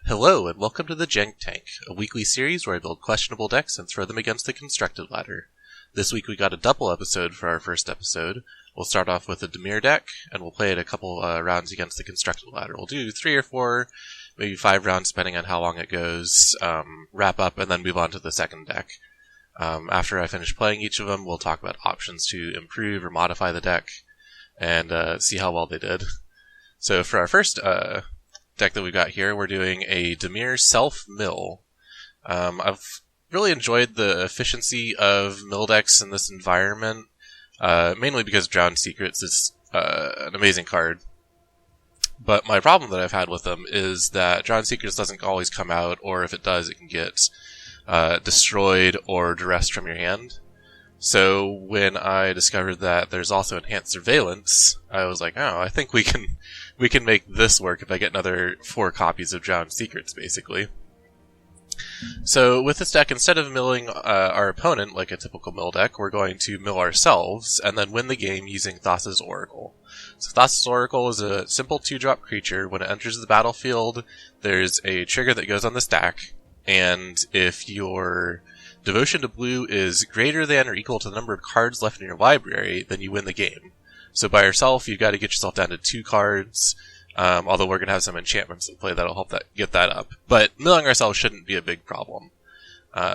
Hello, and welcome to the Jank Tank, a weekly series where I build questionable decks and throw them against the constructed ladder. This week we got a double episode for our first episode. We'll start off with a Dimir deck, and we'll play it a couple rounds against the constructed ladder. We'll do 3 or 4, maybe 5 rounds depending on how long it goes, wrap up, and then move on to the second deck. After I finish playing each of them, we'll talk about options to improve or modify the deck, and see how well they did. So for our first deck that we've got here, we're doing a Dimir Self-Mill. I've really enjoyed the efficiency of mill decks in this environment, mainly because Drowned Secrets is an amazing card. But my problem that I've had with them is that Drowned Secrets doesn't always come out, or if it does, it can get destroyed or duressed from your hand. So when I discovered that there's also Enhanced Surveillance, I was like, oh, I think we can make this work if I get another 4 copies of Drowned Secrets, basically. So with this deck, instead of milling our opponent like a typical mill deck, we're going to mill ourselves and then win the game using Thassa's Oracle. So Thassa's Oracle is a simple 2-drop creature. When it enters the battlefield, there's a trigger that goes on the stack, and if your Devotion to Blue is greater than or equal to the number of cards left in your library, then you win the game. So by yourself, you've got to get yourself down to 2 cards, although we're going to have some enchantments in play that'll help get that up. But milling ourselves shouldn't be a big problem.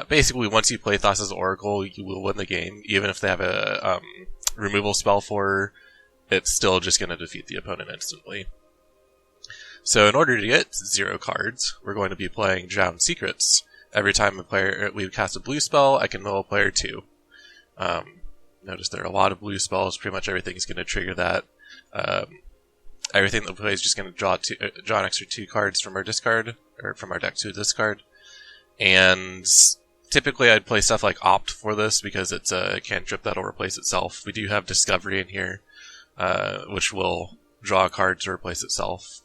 Basically, once you play Thassa's Oracle, you will win the game. Even if they have a removal spell for her, it's still just going to defeat the opponent instantly. So in order to get 0 cards, we're going to be playing Drowned Secrets. Every time we cast a blue spell, I can mill a player 2. Notice there are a lot of blue spells. Pretty much everything's going to trigger that. Everything that we play is just going to draw an extra 2 cards from our discard, or from our deck to discard. And typically I'd play stuff like Opt for this because it's a cantrip that'll replace itself. We do have Discovery in here, which will draw a card to replace itself.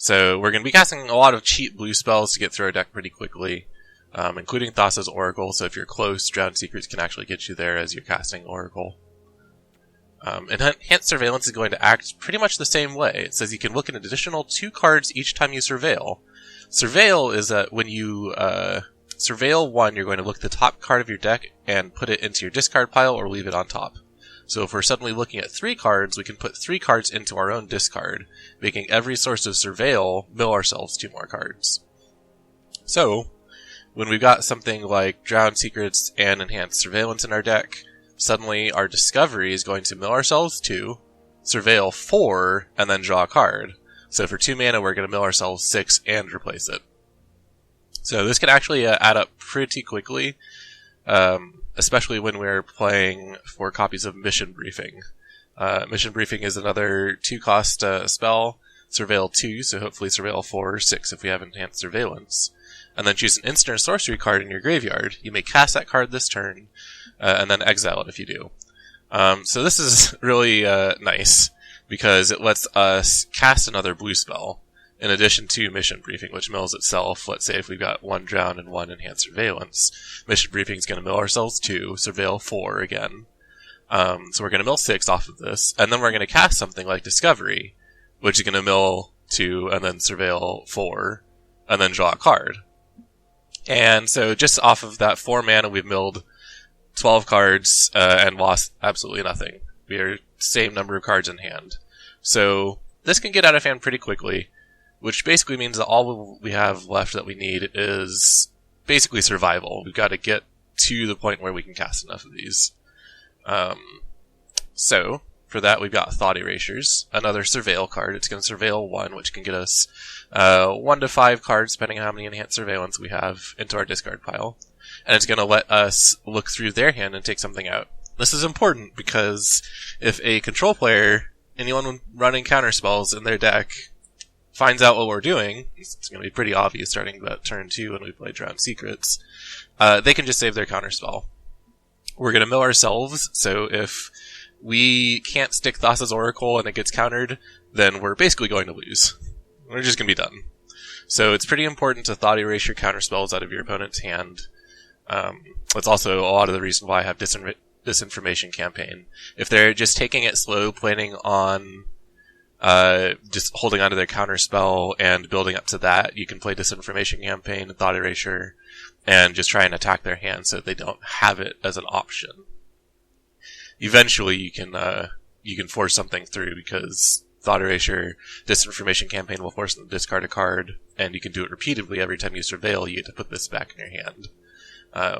So we're going to be casting a lot of cheap blue spells to get through our deck pretty quickly, including Thassa's Oracle, so if you're close, Drowned Secrets can actually get you there as you're casting Oracle. Enhanced Surveillance is going to act pretty much the same way. It says you can look at an additional 2 cards each time you surveil. Surveil is that when you surveil 1, you're going to look at the top card of your deck and put it into your discard pile or leave it on top. So if we're suddenly looking at 3 cards, we can put 3 cards into our own discard, making every source of surveil mill ourselves 2 more cards. So, when we've got something like Drowned Secrets and Enhanced Surveillance in our deck, suddenly our Discovery is going to mill ourselves 2, surveil 4, and then draw a card. So for 2 mana, we're going to mill ourselves 6 and replace it. So this can actually add up pretty quickly, especially when we're playing 4 copies of Mission Briefing. Mission Briefing is another 2-cost spell, surveil 2, so hopefully surveil 4 or 6 if we have Enhanced Surveillance. And then choose an instant or sorcery card in your graveyard. You may cast that card this turn, and then exile it if you do. So this is really nice, because it lets us cast another blue spell, in addition to Mission Briefing, which mills itself. Let's say if we've got 1 Drown and 1 Enhanced Surveillance, Mission Briefing is going to mill ourselves 2, surveil 4 again. So we're going to mill 6 off of this, and then we're going to cast something like Discovery, which is going to mill 2 and then surveil 4, and then draw a card. And so just off of that 4 mana, we've milled 12 cards and lost absolutely nothing. We are same number of cards in hand. So this can get out of hand pretty quickly, which basically means that all we have left that we need is basically survival. We've got to get to the point where we can cast enough of these. So for that, we've got Thought Erasures, another Surveil card. It's going to surveil 1, which can get us 1 to 5 cards, depending on how many Enhanced Surveillance we have, into our discard pile. And it's going to let us look through their hand and take something out. This is important because if a control player, anyone running counterspells in their deck, finds out what we're doing, it's going to be pretty obvious starting about turn 2 when we play Drowned Secrets, they can just save their counterspell. We're going to mill ourselves, so if we can't stick Thassa's Oracle and it gets countered, then we're basically going to lose. We're just going to be done. So it's pretty important to Thought Erase your counterspells out of your opponent's hand. That's also a lot of the reason why I have Disinformation Campaign. If they're just taking it slow, planning on just holding onto their counter spell and building up to that. You can play Disinformation Campaign and Thought Erasure and just try and attack their hand so they don't have it as an option. Eventually you can force something through because Thought Erasure, Disinformation Campaign will force them to discard a card, and you can do it repeatedly every time you surveil. You get to put this back in your hand,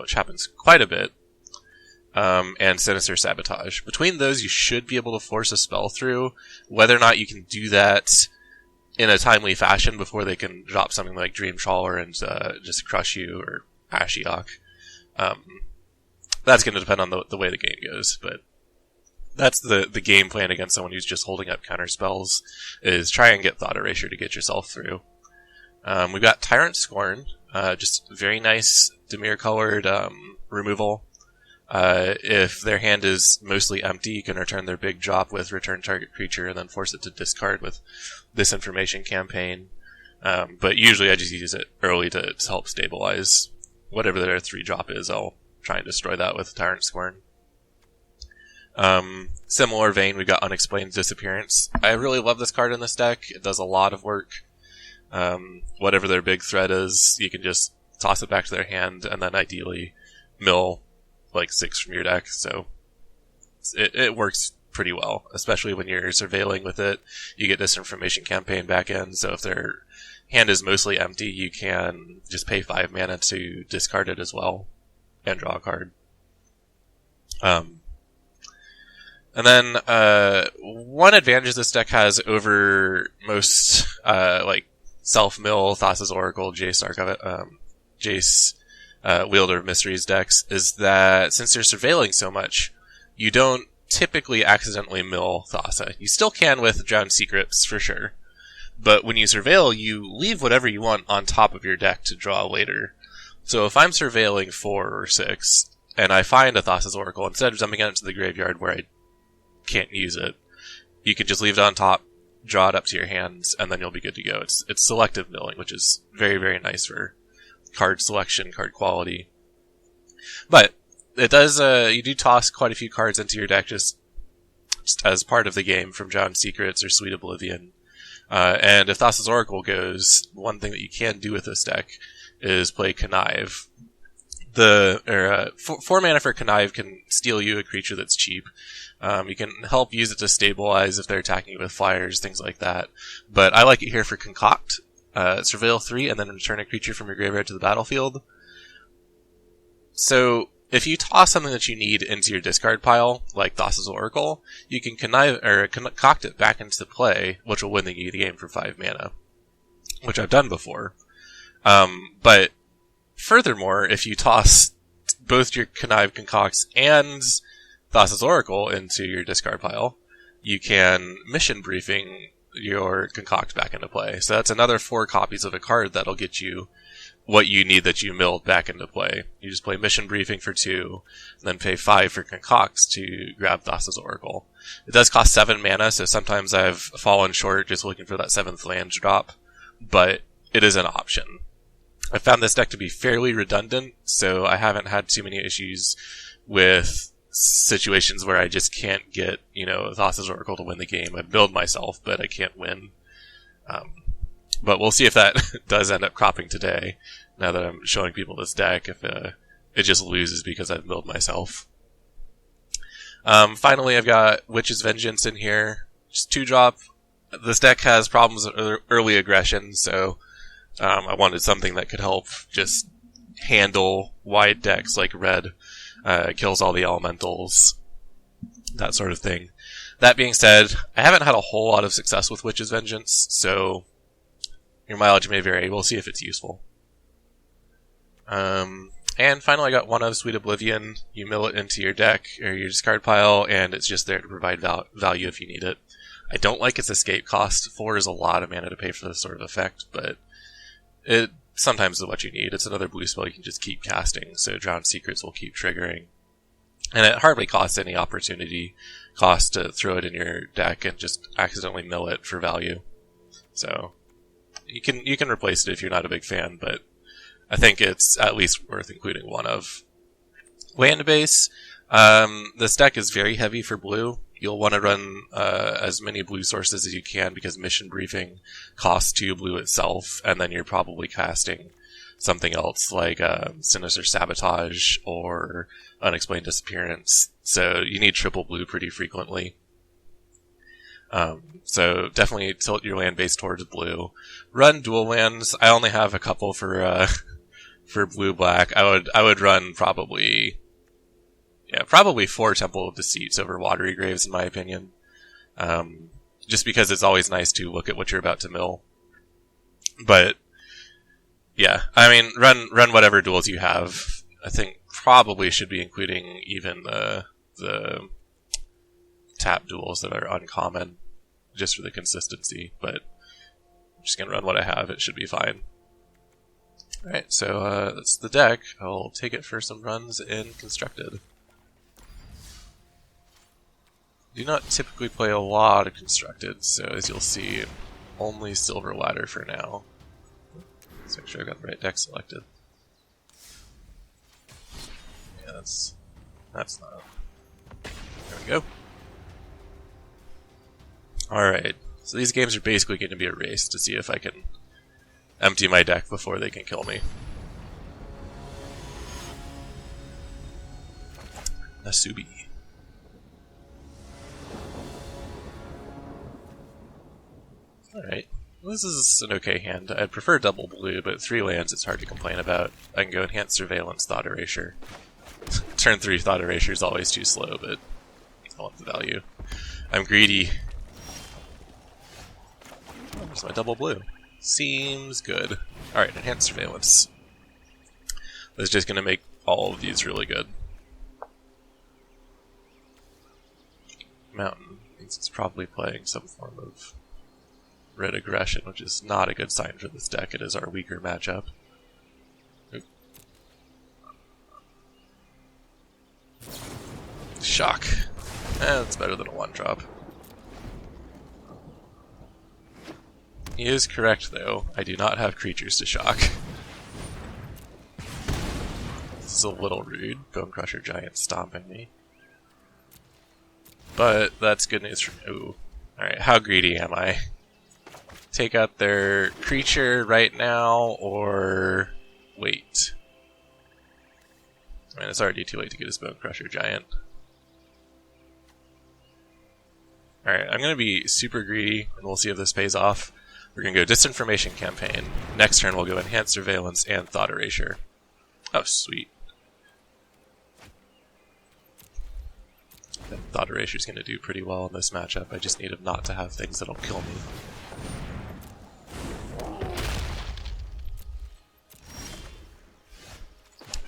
which happens quite a bit. And Sinister Sabotage. Between those, you should be able to force a spell through. Whether or not you can do that in a timely fashion before they can drop something like Dream Trawler and just crush you, or Ashiok, that's going to depend on the way the game goes, but that's the game plan against someone who's just holding up counter spells, is try and get Thought Erasure to get yourself through. We've got Tyrant Scorn, just very nice Dimir colored removal. If their hand is mostly empty, you can return their big drop with return target creature and then force it to discard with this Information Campaign. But usually I just use it early to help stabilize whatever their 3-drop is. I'll try and destroy that with Tyrant Scorn. Similar vein, we got Unexplained Disappearance. I really love this card in this deck. It does a lot of work. Whatever their big threat is, you can just toss it back to their hand and then ideally mill like 6 from your deck. So it works pretty well, especially when you're surveilling with it. You get this Information Campaign back in, so if their hand is mostly empty, you can just pay 5 mana to discard it as well and draw a card. And then one advantage this deck has over most like self-mill, Thassa's Oracle, Jace, Wielder of Mysteries decks is that since you're surveilling so much, you don't typically accidentally mill Thassa. You still can with Drowned Secrets, for sure. But when you surveil, you leave whatever you want on top of your deck to draw later. So if I'm surveilling 4 or 6, and I find a Thassa's Oracle, instead of dumping it into the graveyard where I can't use it, you can just leave it on top, draw it up to your hands, and then you'll be good to go. It's selective milling, which is very, very nice for card selection, card quality. But it does, you do toss quite a few cards into your deck just as part of the game from Drowned Secrets or Sweet Oblivion. And if Thassa's Oracle goes, one thing that you can do with this deck is play Connive. 4 mana for Connive can steal you a creature that's cheap. You can help use it to stabilize if they're attacking you with flyers, things like that. But I like it here for Concoct. Surveil 3 and then return a creature from your graveyard to the battlefield. So if you toss something that you need into your discard pile, like Thassa's Oracle, you can concoct it back into play, which will win the game for 5 mana, which I've done before. But furthermore, if you toss both your Connive Concocts and Thassa's Oracle into your discard pile, you can Mission Briefing your Concoct back into play. So that's another 4 copies of a card that'll get you what you need that you milled back into play. You just play Mission Briefing for 2, and then pay 5 for Concocts to grab Thassa's Oracle. It does cost 7 mana, so sometimes I've fallen short just looking for that 7th land drop, but it is an option. I found this deck to be fairly redundant, so I haven't had too many issues with situations where I just can't get, Thassa's Oracle to win the game. I build myself, but I can't win. But we'll see if that does end up cropping today, now that I'm showing people this deck, if it just loses because I've milled myself. Finally, I've got Witch's Vengeance in here. Just 2-drop. This deck has problems with early aggression, so I wanted something that could help just handle wide decks like red. Kills all the elementals, that sort of thing. That being said, I haven't had a whole lot of success with Witch's Vengeance, so your mileage may vary. We'll see if it's useful. And finally, I got one of Sweet Oblivion. You mill it into your deck or your discard pile, and it's just there to provide value if you need it. I don't like its escape cost. 4 is a lot of mana to pay for this sort of effect, but it sometimes is what you need. It's another blue spell you can just keep casting, so Drowned Secrets will keep triggering. And it hardly costs any opportunity cost to throw it in your deck and just accidentally mill it for value. So you can replace it if you're not a big fan, but I think it's at least worth including one of. Land base. This deck is very heavy for blue. you'll want to run as many blue sources as you can, because mission briefing costs 2 blue itself, and then you're probably casting something else like Sinister Sabotage or Unexplained Disappearance. So you need triple blue pretty frequently. So definitely tilt your land base towards blue. Run dual lands. I only have a couple for blue-black. I would run probably 4 Temple of Deceits over Watery Graves, in my opinion. Just because it's always nice to look at what you're about to mill. But yeah, I mean, run whatever duels you have. I think probably should be including even the tap duels that are uncommon, just for the consistency. But I'm just gonna run what I have. It should be fine. Alright, so that's the deck. I'll take it for some runs in Constructed. Do not typically play a lot of Constructed, so as you'll see, only Silver Ladder for now. Let's make sure I got the right deck selected. Yeah, that's not. There we go. Alright, so these games are basically going to be a race to see if I can empty my deck before they can kill me. Nasubi. Alright, this is an okay hand. I'd prefer double blue, but 3 lands it's hard to complain about. I can go Enhanced Surveillance, Thought Erasure. Turn 3 Thought Erasure is always too slow, but I want the value. I'm greedy. Oh, there's my double blue. Seems good. Alright, Enhanced Surveillance. That's just going to make all of these really good. Mountain means it's probably playing some form of red aggression, which is not a good sign for this deck. It is our weaker matchup. Oop. Shock. That's better than a 1-drop. He is correct, though. I do not have creatures to shock. This is a little rude. Bone Crusher Giant stomping me. But that's good news for me. Ooh. Alright, how greedy am I? Take out their creature right now, or wait. I mean, it's already too late to get his Bone Crusher Giant. Alright, I'm going to be super greedy, and we'll see if this pays off. We're going to go Disinformation Campaign. Next turn we'll go Enhanced Surveillance and Thought Erasure. Oh, sweet. I think Thought Erasure is going to do pretty well in this matchup. I just need him not to have things that'll kill me.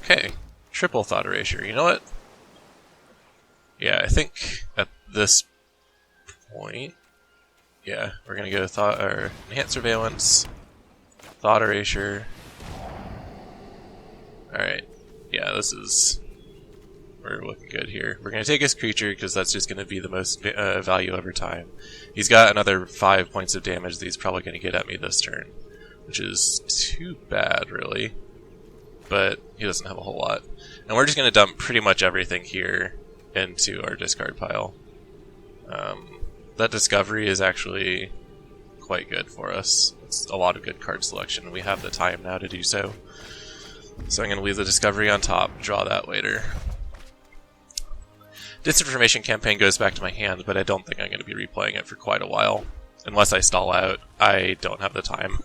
Okay, triple Thought Erasure. You know what? Yeah, I think at this point, yeah, we're gonna go Enhanced Surveillance, Thought Erasure. Alright, yeah, we're looking good here. We're gonna take his creature, because that's just gonna be the most value over time. He's got another 5 points of damage that he's probably gonna get at me this turn, which is too bad, really. But he doesn't have a whole lot. And we're just gonna dump pretty much everything here into our discard pile. That Discovery is actually quite good for us. It's a lot of good card selection, and we have the time now to do so. So I'm going to leave the Discovery on top, draw that later. Disinformation Campaign goes back to my hand, but I don't think I'm going to be replaying it for quite a while. Unless I stall out, I don't have the time.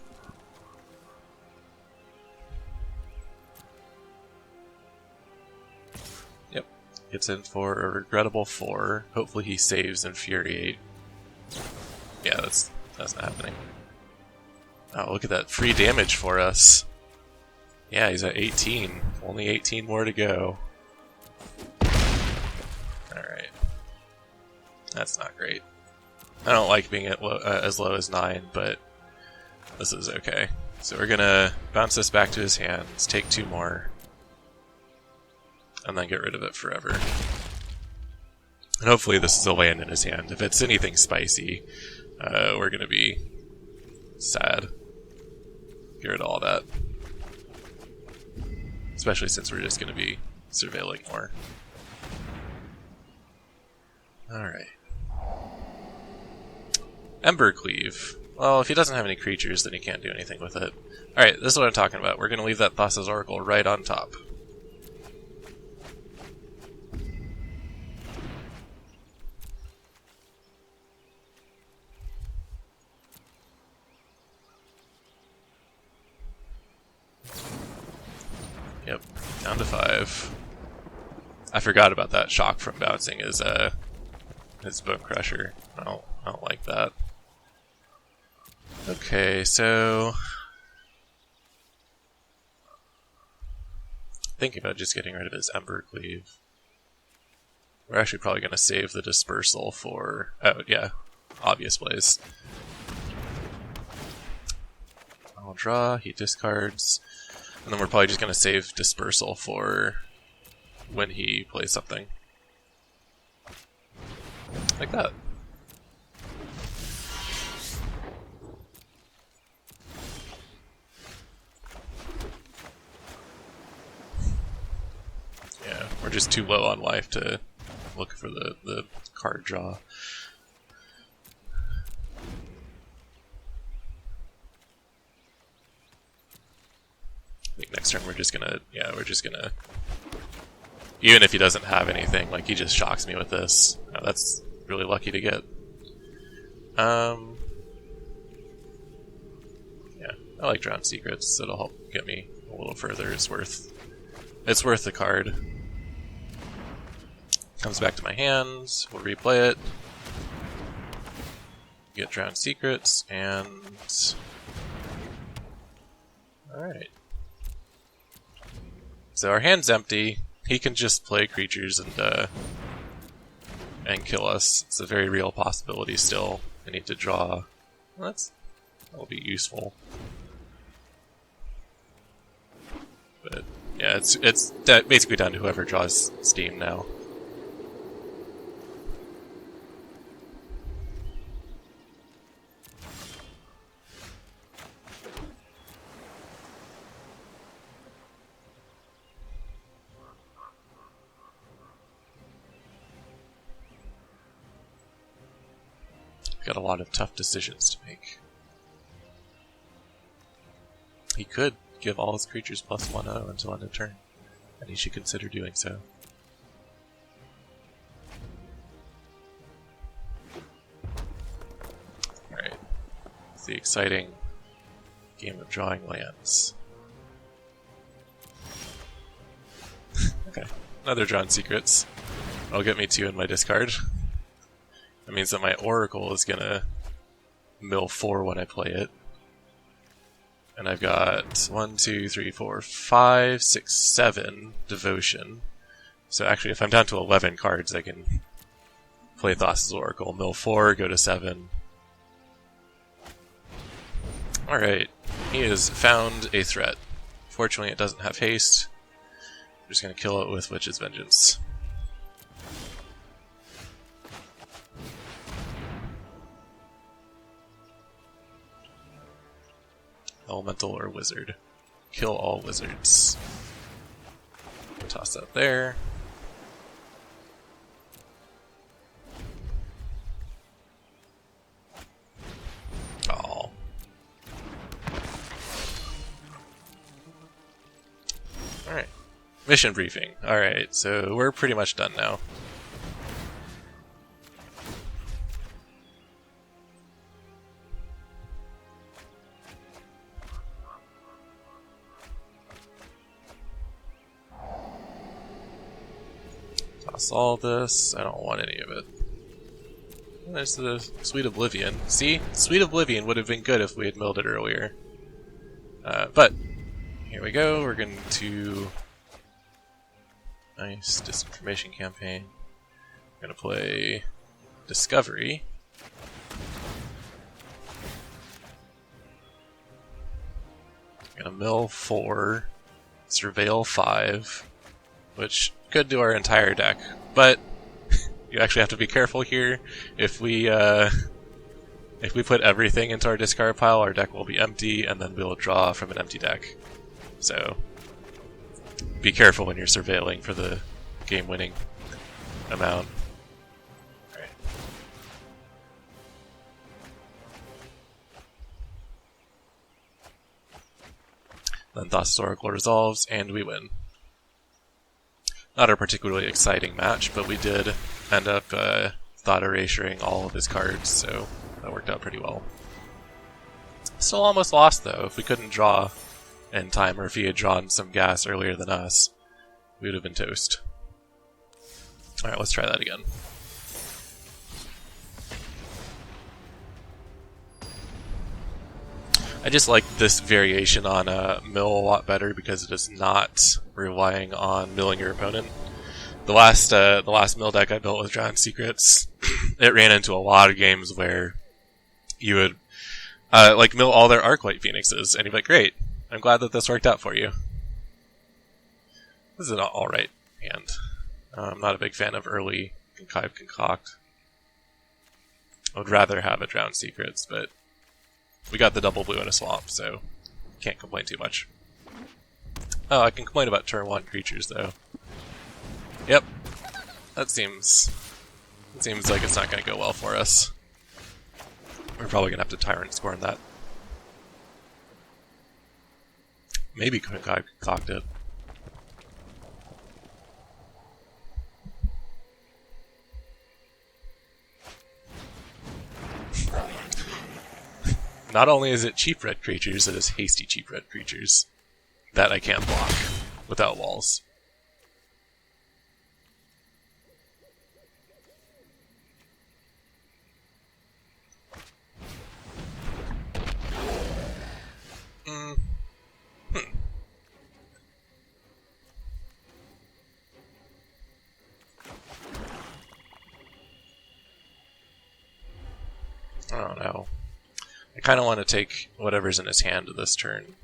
Yep, gets in for a regrettable 4. Hopefully he saves Infuriate. Yeah, that's not happening. Oh, look at that free damage for us. Yeah, he's at 18. Only 18 more to go. Alright. That's not great. I don't like being at as low as 9, but this is okay. So we're gonna bounce this back to his hands, take 2 more, and then get rid of it forever. And hopefully this is a land in his hand. If it's anything spicy, we're gonna be sad. Get rid of all that. Especially since we're just gonna be surveilling more. Alright. Ember Cleave. Well, if he doesn't have any creatures, then he can't do anything with it. Alright, this is what I'm talking about. We're going to leave that Thassa's Oracle right on top. Yep, down to 5. I forgot about that shock from bouncing his Bone Crusher. I don't like that. Okay, so thinking about just getting rid of his Ember Cleave. We're actually probably going to save the Dispersal for... oh, yeah. Obvious plays. I'll draw, he discards, and then we're probably just going to save Dispersal for when he plays something. Like that. Yeah, we're just too low on life to look for the card draw. I think next turn we're just gonna, even if he doesn't have anything, like he just shocks me with this. Oh, that's really lucky to get. Yeah, I like Drowned Secrets. It'll help get me a little further. It's worth the card. Comes back to my hands. We'll replay it. Get Drowned Secrets and all right. So our hand's empty. He can just play creatures and kill us. It's a very real possibility still. I need to draw. Well, that'll be useful. But yeah, it's basically down to whoever draws Steam now. Got a lot of tough decisions to make. He could give all his creatures +1/0 until end of turn, and he should consider doing so. Alright, it's the exciting game of drawing lands. Okay, another Drawn Secrets. That'll get me 2 in my discard. That means that my Oracle is gonna mill 4 when I play it. And I've got 1, 2, 3, 4, 5, 6, 7 Devotion. So actually, if I'm down to 11 cards, I can play Thassa's Oracle, mill 4, go to 7. Alright, he has found a threat. Fortunately, it doesn't have haste. I'm just gonna kill it with Witch's Vengeance. Elemental or Wizard. Kill all wizards. Toss that there. Oh. Alright. Mission briefing. Alright, so we're pretty much done now. Toss all this. I don't want any of it. There's the Sweet Oblivion. See? Sweet Oblivion would have been good if we had milled it earlier. But, here we go. We're going to... Nice Disinformation Campaign. I'm going to play Discovery. I'm going to mill 4, Surveil 5, which could do our entire deck, but you actually have to be careful here. If we put everything into our discard pile, our deck will be empty, and then we'll draw from an empty deck. So be careful when you're surveilling for the game-winning amount. Alright. Then Thassa's Oracle resolves, and we win. Not a particularly exciting match, but we did end up thought erasuring all of his cards, so that worked out pretty well. Still almost lost, though. If we couldn't draw in time, or if he had drawn some gas earlier than us, we would have been toast. Alright, let's try that again. I just like this variation on mill a lot better because it is not relying on milling your opponent. The last mill deck I built with Drowned Secrets, it ran into a lot of games where you would like mill all their Arclight Phoenixes, and you'd be like, great, I'm glad that this worked out for you. This is an alright hand. I'm not a big fan of early Concoct. I would rather have a Drowned Secrets, but we got the double blue in a swamp, so can't complain too much. Oh, I can complain about turn 1 creatures, though. Yep. That seems like it's not going to go well for us. We're probably going to have to Tyrant Scorn that. Maybe concoct it. Not only is it cheap red creatures, it is hasty cheap red creatures that I can't block without walls. I don't know. I kind of want to take whatever's in his hand this turn.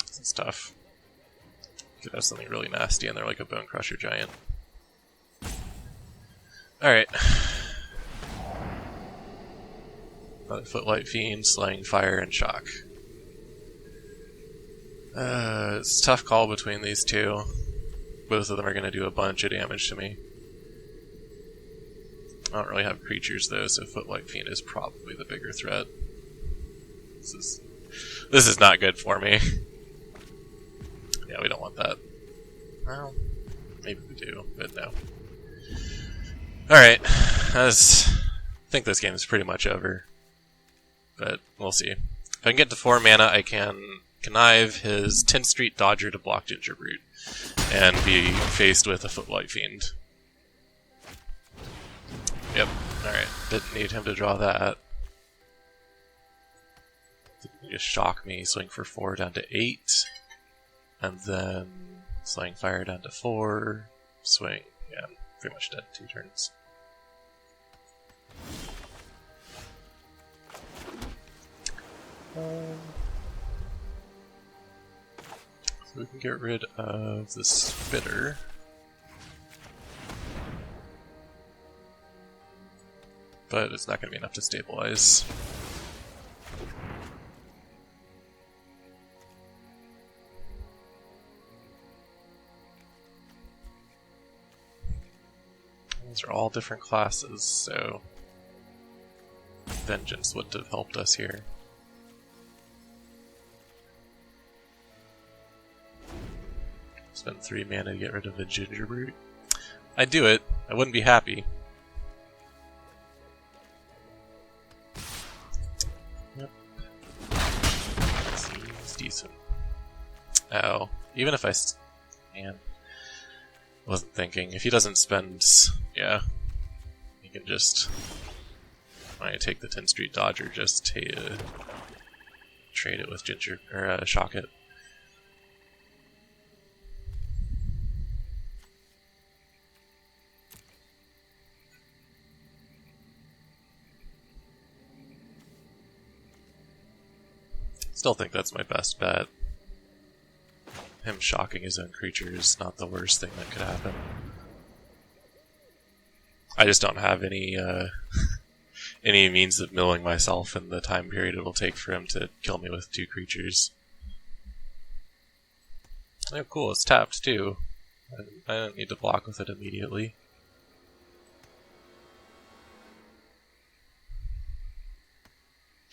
This is tough. Could have something really nasty in there, like a Bone Crusher Giant. Alright. Another Footlight Fiend, Slaying Fire, and Shock. It's a tough call between these two. Both of them are going to do a bunch of damage to me. I don't really have creatures though, so Footlight Fiend is probably the bigger threat. This is not good for me. Yeah, we don't want that. Well, maybe we do, but no. Alright, I think this game is pretty much over. But we'll see. If I can get to 4 mana, I can connive his 10th Street Dodger to block Gingerbrute, and be faced with a Footlight Fiend. Yep, alright. Didn't need him to draw that. He just shock me, swing for 4 down to 8, and then Slaying Fire down to 4, swing. Yeah, I'm pretty much dead 2 turns. So we can get rid of the Spitter. But it's not going to be enough to stabilize. These are all different classes, so Vengeance wouldn't have helped us here. Spend 3 mana to get rid of the Gingerbrute. I'd do it. I wouldn't be happy. Yep. Seems decent. Oh, even if I... Man. Wasn't thinking. If he doesn't spend... Yeah. He can just... When I take the 10th Street Dodger, just trade it with Shock it. Still think that's my best bet. Him shocking his own creature is not the worst thing that could happen. I just don't have any any means of milling myself in the time period it'll take for him to kill me with 2 creatures. Oh, cool, it's tapped too. I don't need to block with it immediately.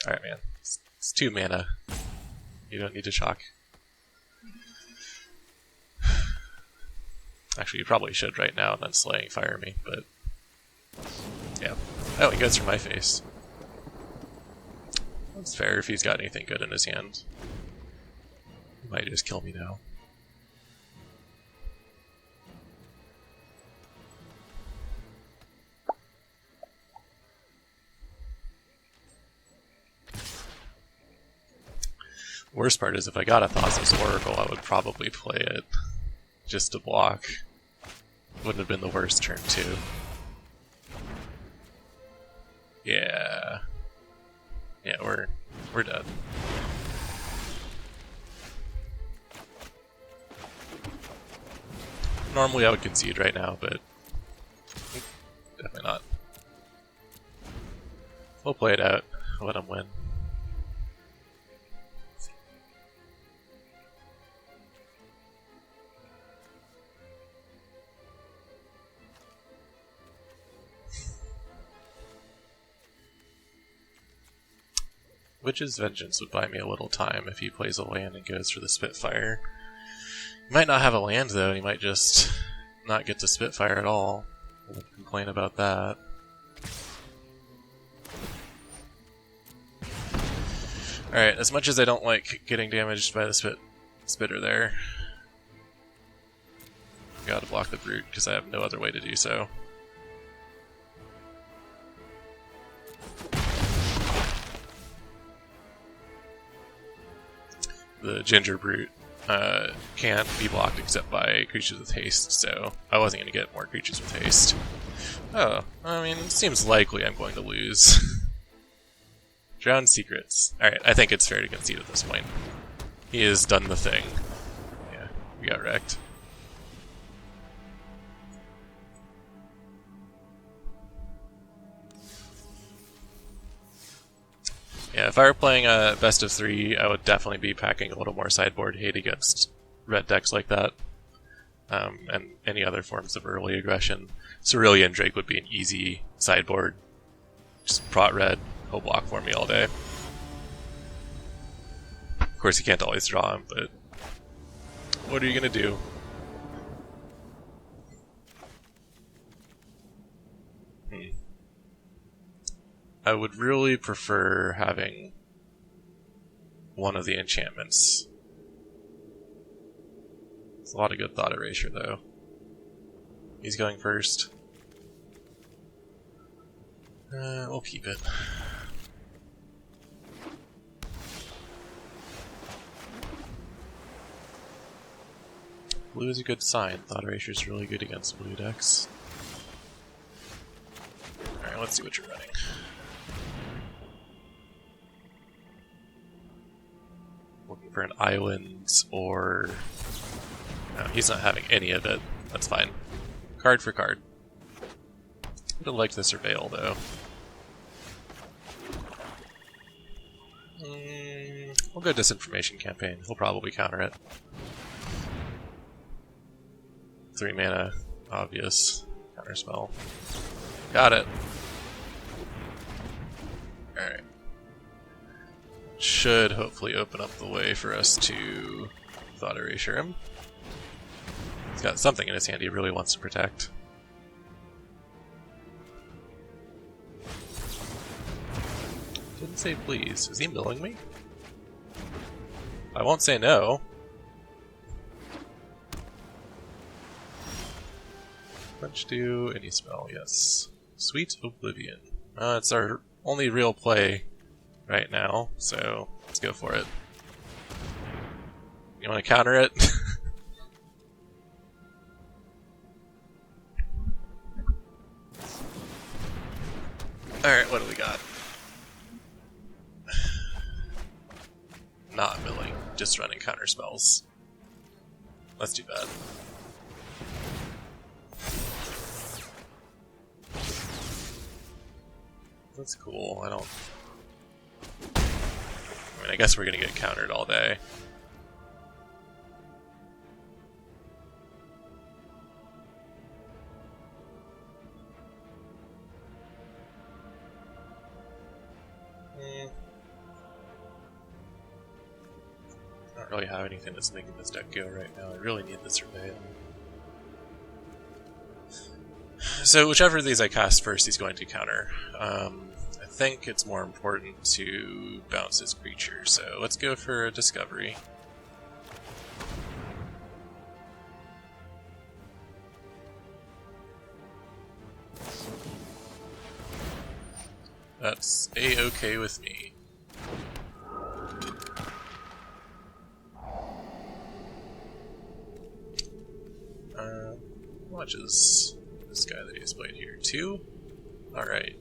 Alright, man. It's 2 mana. You don't need to shock. Actually, you probably should right now and then Slaying Fire me, but... yeah. Oh, he goes for my face. That's fair if he's got anything good in his hand. He might just kill me now. Worst part is if I got a Thassa's Oracle, I would probably play it just to block. Wouldn't have been the worst turn too. Yeah. Yeah, we're dead. Normally I would concede right now, but definitely not. We'll play it out, let him win. Witch's Vengeance would buy me a little time if he plays a land and goes for the Spitfire. He might not have a land though, and he might just not get to Spitfire at all. We'll complain about that. Alright, as much as I don't like getting damaged by the Spitter there, I gotta block the Brute because I have no other way to do so. The Ginger Brute can't be blocked except by creatures with haste, so I wasn't going to get more creatures with haste. Oh, I mean, it seems likely I'm going to lose. Drowned Secrets. Alright, I think it's fair to concede at this point. He has done the thing. Yeah, we got wrecked. Yeah, if I were playing a best of 3, I would definitely be packing a little more sideboard hate against red decks like that. And any other forms of early aggression. Cerealian Drake would be an easy sideboard. Just prot red, he'll block for me all day. Of course, you can't always draw him, but what are you gonna do? I would really prefer having one of the enchantments. It's a lot of good thought erasure, though. He's going first. We'll keep it. Blue is a good sign. Thought erasure is really good against blue decks. Alright, let's see what you're running. Looking for an island, or... no, he's not having any of it. That's fine. Card for card. Would have liked the Surveil, though. We'll go Disinformation Campaign. He'll probably counter it. 3 mana, obvious. Counterspell. Got it. Alright. Should hopefully open up the way for us to Thought Erasure him. He's got something in his hand he really wants to protect. Didn't say please. Is he milling me? I won't say no. Punch do any spell, yes. Sweet Oblivion. It's our only real play right now, so let's go for it. You want to counter it? Alright, what do we got? Not milling, just running counter spells. That's too bad. That's cool, I mean, I guess we're gonna get countered all day. really have anything that's making this deck go right now. I really need the Surveil. So whichever of these I cast first, he's going to counter. I think it's more important to bounce his creature, so let's go for a Discovery. That's A-okay with me. How much is this guy that he's played here? 2? Alright.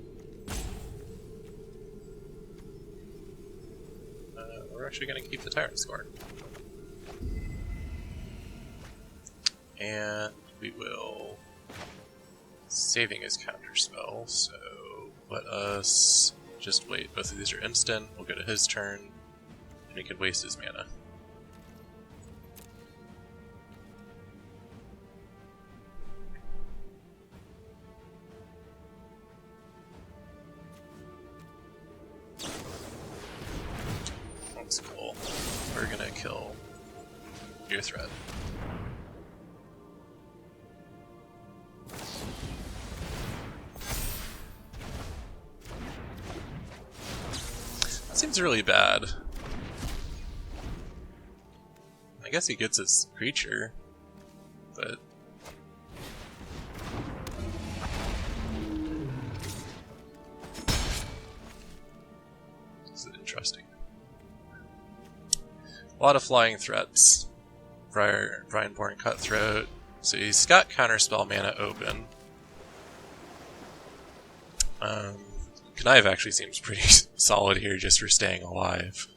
We're actually going to keep the Tyrant Scorn. And we will... saving his counterspell, so let us just wait. Both of these are instant, we'll go to his turn, and he can waste his mana. That's cool. We're gonna kill your threat. That seems really bad. I guess he gets his creature, but... this is interesting. A lot of flying threats. Brianborn Cutthroat. So he's got counterspell mana open. Connive actually seems pretty solid here just for staying alive.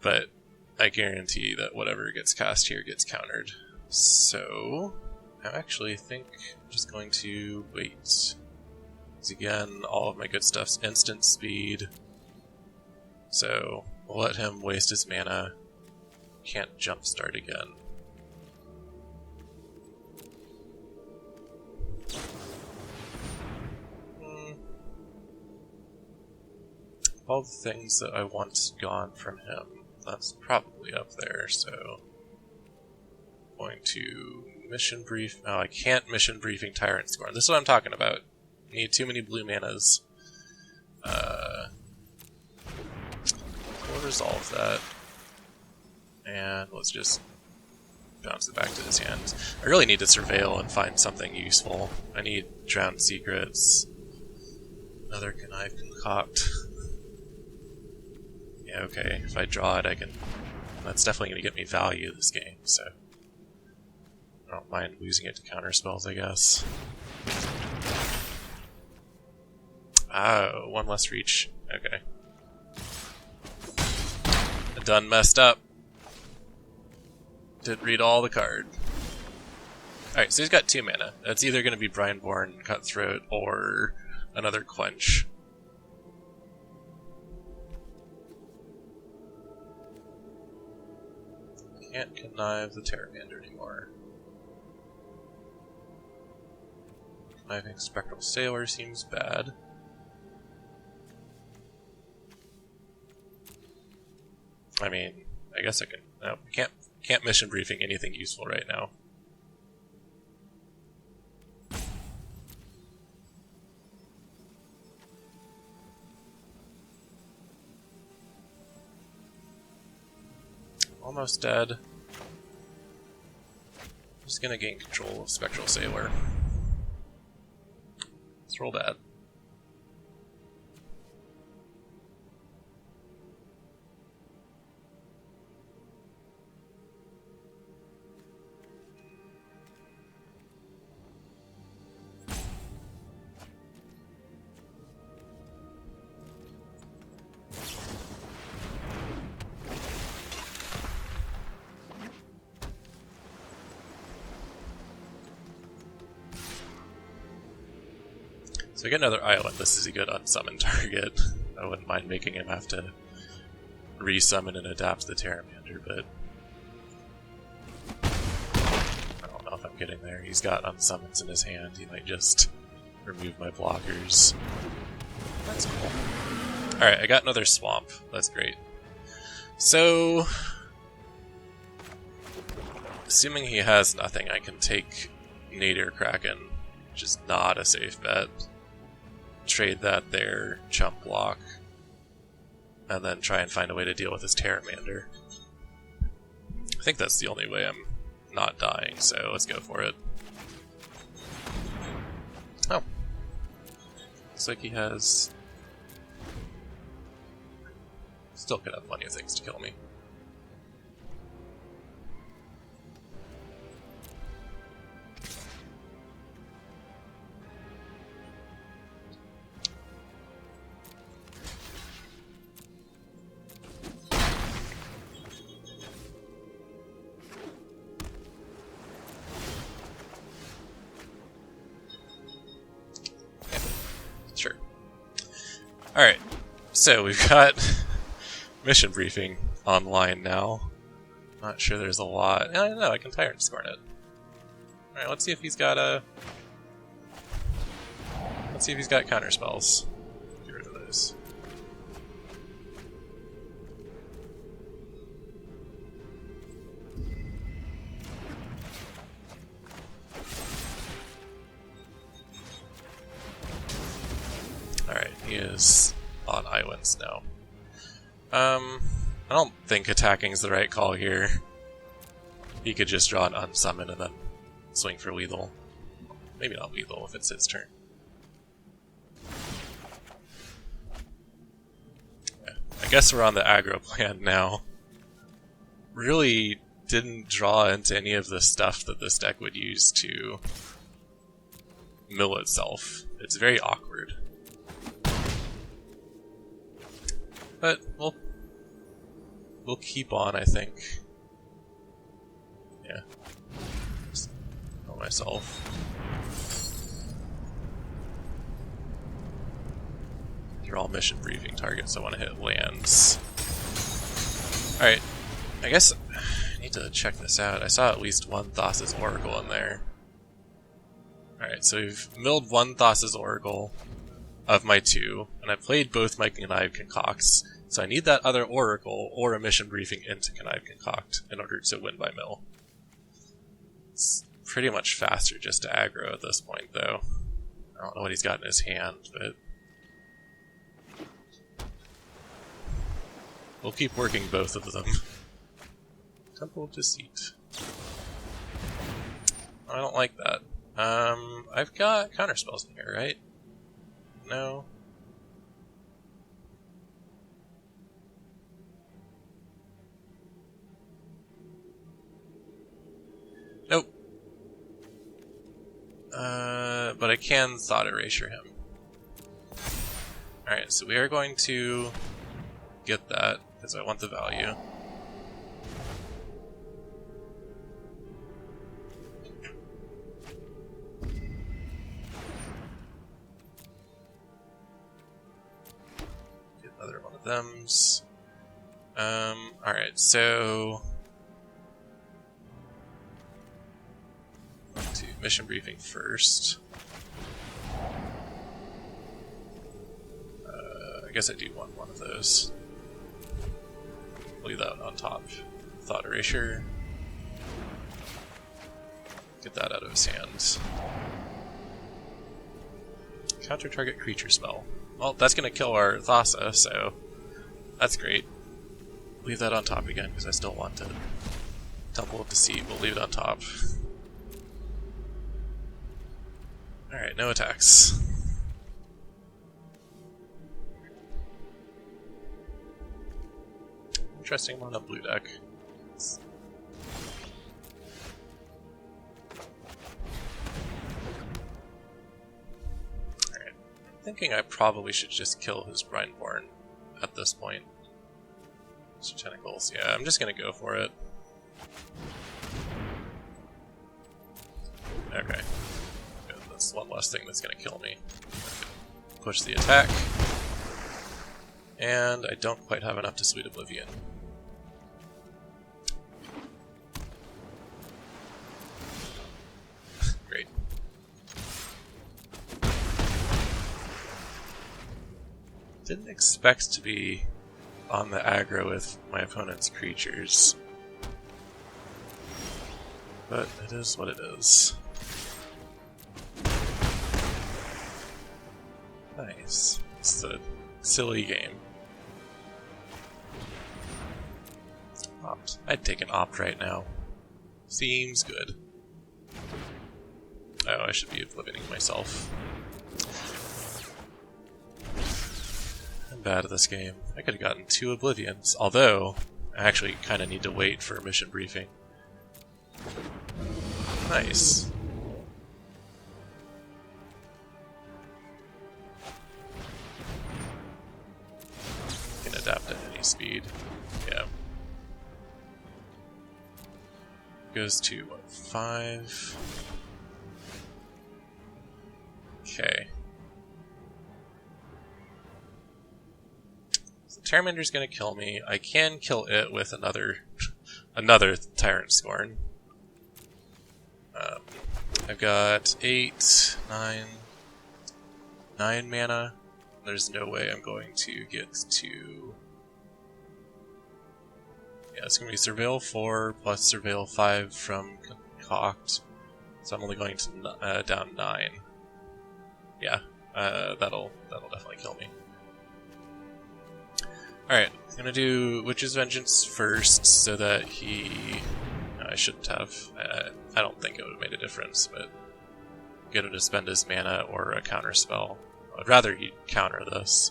But I guarantee that whatever gets cast here gets countered. So I actually think I'm just going to wait. Because again, all of my good stuff's instant speed. So we'll let him waste his mana. Can't jumpstart again. All the things that I want gone from him. That's probably up there, so... going to mission brief... oh, I can't mission briefing Tyrant Scorn. This is what I'm talking about. Need too many blue manas. We'll resolve that. And let's just bounce it back to his hand. I really need to surveil and find something useful. I need Drowned Secrets. Another Connive Concoct. Yeah, okay, if I draw it I can... that's definitely going to get me value this game, so... I don't mind losing it to counterspells, I guess. Oh, one less reach. Okay. I done messed up. Didn't read all the card. Alright, so he's got 2 mana. That's either going to be Brianborn Cutthroat or another Quench. Can't connive the Terramander anymore. Conniving Spectral Sailor seems bad. I mean, I guess I can... no, can't mission briefing anything useful right now. Almost dead. Just gonna gain control of Spectral Sailor. Let's roll bad. So I get another island. This is a good unsummon target. I wouldn't mind making him have to resummon and adapt the Terramander, but I don't know if I'm getting there. He's got unsummons in his hand. He might just remove my blockers. That's cool. Alright, I got another swamp. That's great. So Assuming he has nothing, I can take Nadir Kraken, which is not a safe bet. Trade that there, chump block, and then try and find a way to deal with his Terramander. I think that's the only way I'm not dying, so let's go for it. Oh. Looks like he has... Still could have plenty of things to kill me. Sure. Alright, so we've got mission briefing online now. Not sure there's a lot. I don't know, I can Tyrant Scorn it. Alright, let's see if he's got a... Let's see if he's got counter spells. Get rid of those. Alright, he is on Iwins now. I don't think attacking is the right call here. He could just draw an unsummon and then swing for lethal. Maybe not lethal if it's his turn. Yeah, I guess we're on the aggro plan now. Really didn't draw into any of the stuff that this deck would use to mill itself. It's very awkward. But we'll keep on, I think. Yeah. Just know myself. They're all mission briefing targets. I want to hit lands. Alright. I guess I need to check this out. I saw at least one Thassa's Oracle in there. Alright, so we've milled one Thassa's Oracle of my two, and I played both my Connive Concocts, so I need that other Oracle or a mission briefing into Connive Concoct in order to win by mill. It's pretty much faster just to aggro at this point, though. I don't know what he's got in his hand, but we'll keep working both of them. Temple of Deceit. I don't like that. I've got counterspells in here, right? No. Nope. But I can Thought Erasure him. Alright, so we are going to get that, because I want the value. Get another one of thems. Alright, so... to mission briefing first. I guess I do want one of those. Leave that on top. Thought Erasure. Get that out of his hand. Counter target creature spell. Well, that's gonna kill our Thassa, so that's great. Leave that on top again, because I still want it. Temple of Deceit, we'll leave it on top. Alright, no attacks. Interesting one on blue deck. Alright. I'm thinking I probably should just kill his Brineborn at this point. Mr. Tentacles. Yeah, I'm just gonna go for it. Okay. Good. That's one less thing that's gonna kill me. Push the attack. And I don't quite have enough to Sweet Oblivion. Great. Didn't expect to be on the aggro with my opponent's creatures. But it is what it is. Nice. It's a silly game. Opt. I'd take an opt right now. Seems good. Oh, I should be obliviating myself. I'm bad at this game. I could have gotten 2 oblivions, although I actually kind of need to wait for a mission briefing. Nice. Can adapt at any speed. Yeah. Goes to what, 5? Okay. So Terramander's gonna kill me. I can kill it with another Tyrant Scorn. I've got 8, 9 mana. There's no way I'm going to get to... Yeah, it's going to be Surveil 4 plus Surveil 5 from Concoct. So I'm only going to down 9. Yeah, that'll definitely kill me. Alright, I'm going to do Witch's Vengeance first so that he... I shouldn't have. I don't think it would have made a difference, but get him to spend his mana or a counter spell. I'd rather he counter this.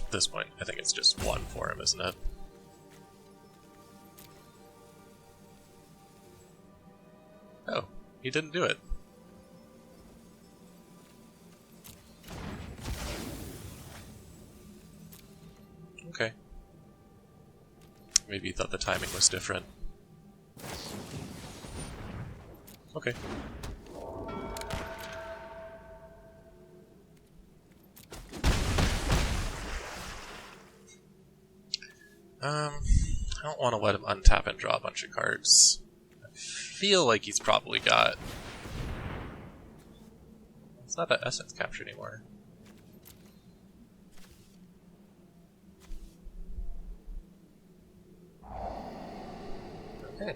At this point, I think it's just 1 for him, isn't it? Oh, he didn't do it. Okay. Maybe he thought the timing was different. Okay. I don't want to let him untap and draw a bunch of cards. I feel like he's probably got... It's not that Essence Capture anymore. Okay.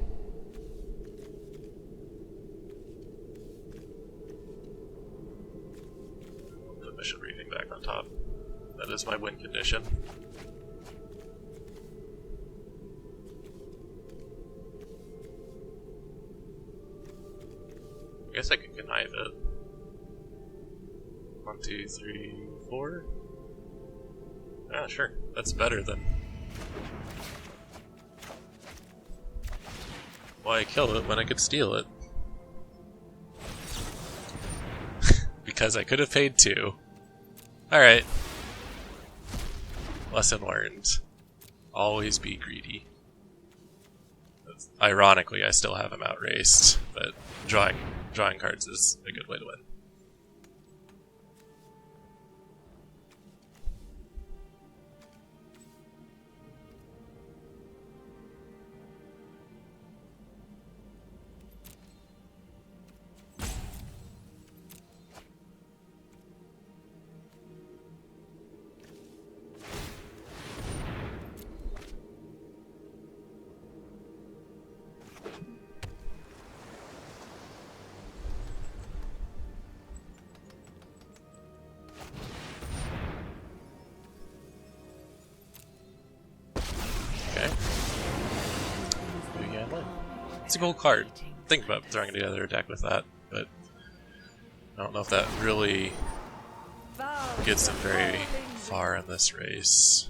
Put mission briefing back on top. That is my win condition. I guess I could connive it. 1, 2, 3, 4. Ah, sure. That's better than... Why kill it when I could steal it? Because I could have paid 2. Alright. Lesson learned. Always be greedy. Ironically, I still have him outraced, but drawing cards is a good way to win. It's a gold card. Think about throwing together a deck with that, but I don't know if that really gets him very far in this race.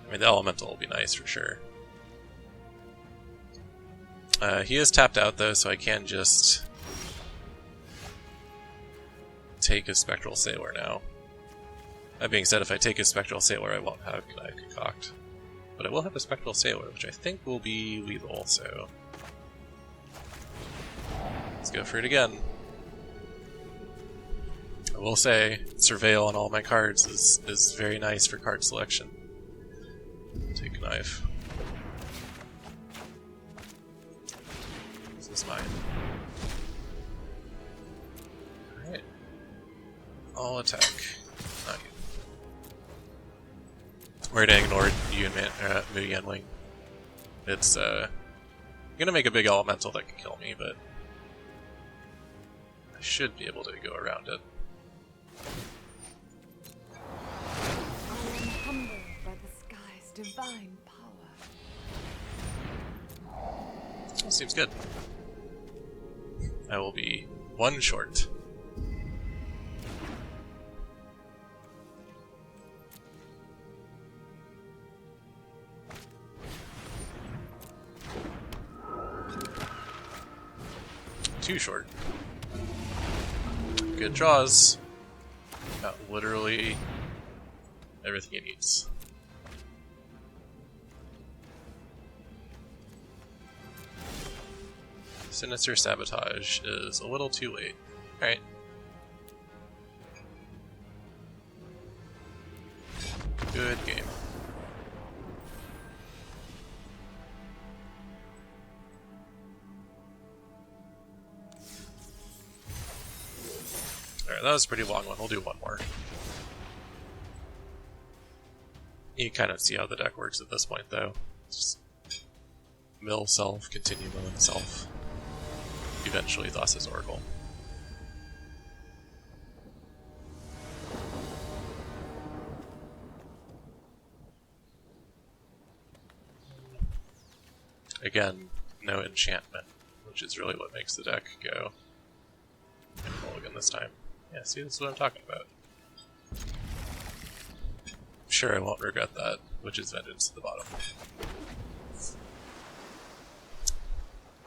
I mean, the Elemental will be nice for sure. He is tapped out though, so I can just take his Spectral Sailor now. That being said, if I take his Spectral Sailor, I won't have Connive Concoct. But I will have a Spectral Sailor, which I think will be lethal, so... Let's go for it again. I will say, Surveil on all my cards is very nice for card selection. Take a knife. This is mine. Alright. All attack. We're gonna ignore Mu Yanling. It's gonna make a big elemental that can kill me, but I should be able to go around it. I am humbled by the sky's divine power. That seems good. I will be one short. Too short. Good draws. Got literally everything he needs. Sinister Sabotage is a little too late. Alright. Good game. Alright, that was a pretty long one. We'll do one more. You kind of see how the deck works at this point, though. Just mill self, continue milling self. Eventually, Thassa's Oracle. Again, no enchantment, which is really what makes the deck go. And mulligan this time. Yeah, see, this is what I'm talking about. Sure, I won't regret that. Witch's Vengeance at the bottom.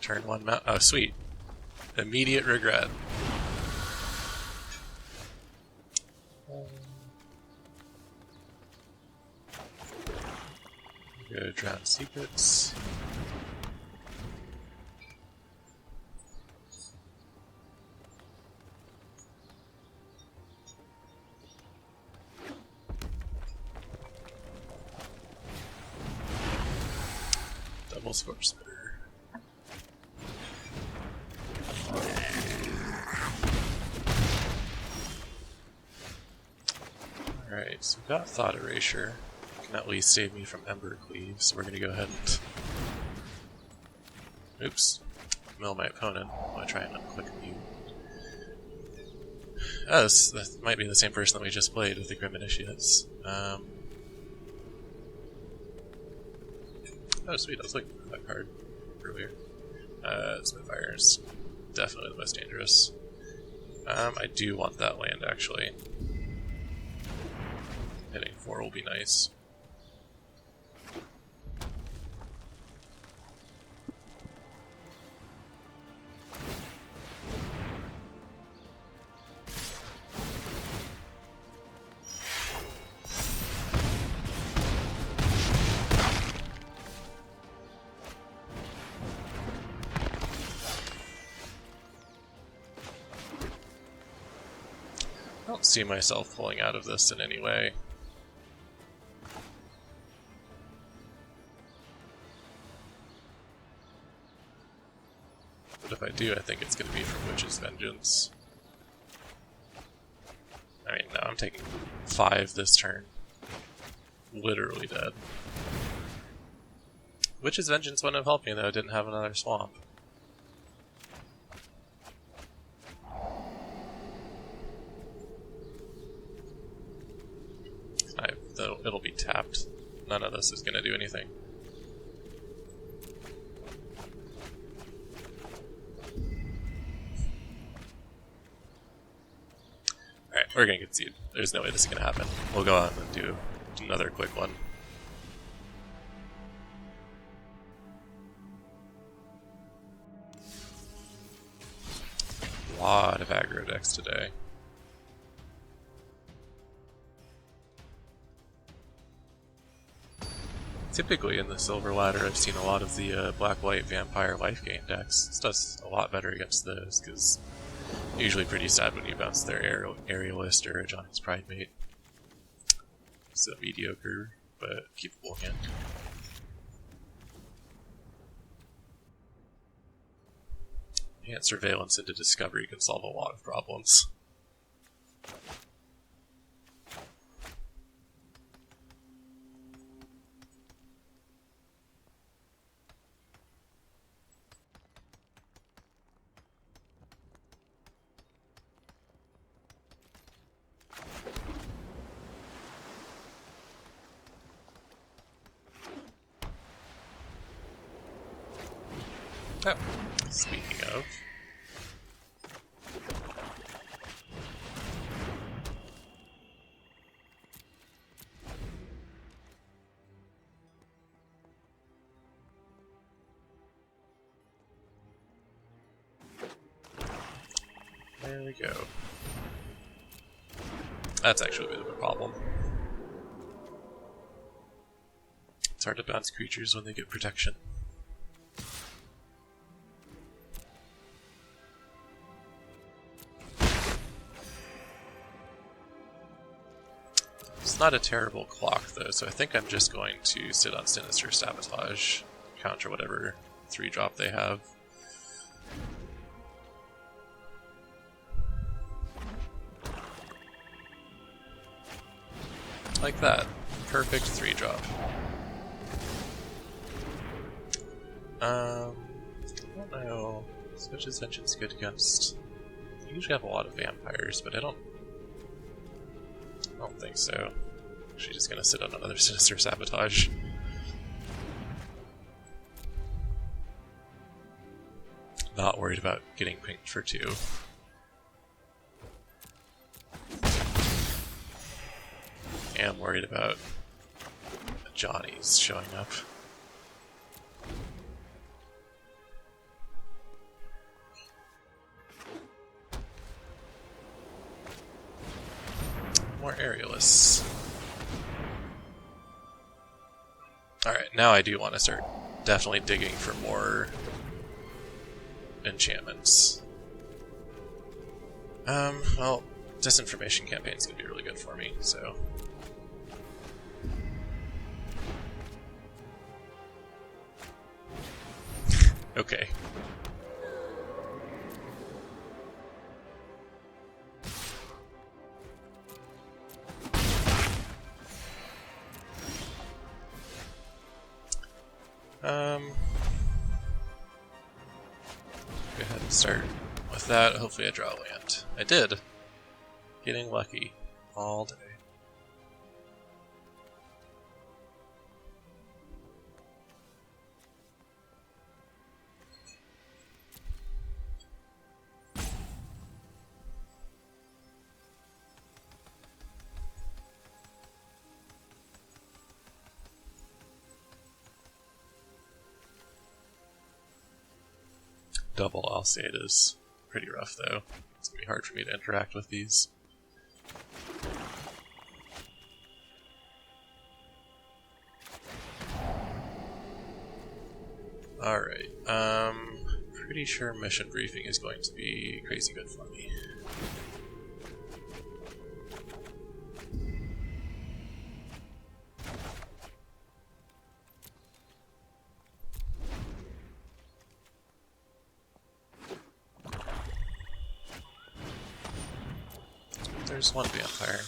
Turn one mount. Oh, sweet. Immediate regret. Go Drown Secrets. Double Scorch Spitter. Alright, so we've got Thought Erasure. Can at least save me from Ember Cleave, so we're gonna go ahead and... Oops. Mill my opponent. I'm gonna try and unclick Mute. Oh, that might be the same person that we just played with the Grim Initiates. Oh sweet, I was looking for that card earlier. Spitfire is definitely the most dangerous. I do want that land, actually. Hitting 4 will be nice. I don't see myself pulling out of this in any way. But if I do, I think it's going to be from Witch's Vengeance. I mean, no, I'm taking 5 this turn. Literally dead. Witch's Vengeance wouldn't have helped me, though. I didn't have another swamp. It'll be tapped. None of this is going to do anything. Alright, we're going to concede. There's no way this is going to happen. We'll go on and do another quick one. A lot of aggro decks today. Typically in the Silver Ladder, I've seen a lot of the black-white vampire life gain decks. This does a lot better against those, because usually pretty sad when you bounce their Aerialist or a Johnny's Pridemate. It's a mediocre, but keepable hand. And Surveillance into Discovery can solve a lot of problems. Oh, speaking of. There we go. That's actually a bit of a problem. It's hard to bounce creatures when they get protection. It's not a terrible clock though, so I think I'm just going to sit on Sinister Sabotage, counter whatever 3-drop they have. Like that. Perfect 3-drop. I don't know. Switch's Vengeance good against... I usually have a lot of vampires, but I don't think so. Actually just gonna sit on another Sinister Sabotage. Not worried about getting pinged for 2. Am worried about Johnny's showing up. More Aerialists. Alright, now I do want to start definitely digging for more enchantments. Well, Disinformation Campaign's gonna be really good for me, so... Okay. Go ahead and start with that. Hopefully I draw land. I did. Getting lucky all day. Double Alseid is pretty rough though. It's gonna be hard for me to interact with these. Alright, pretty sure mission briefing is going to be crazy good for me. There's one vampire.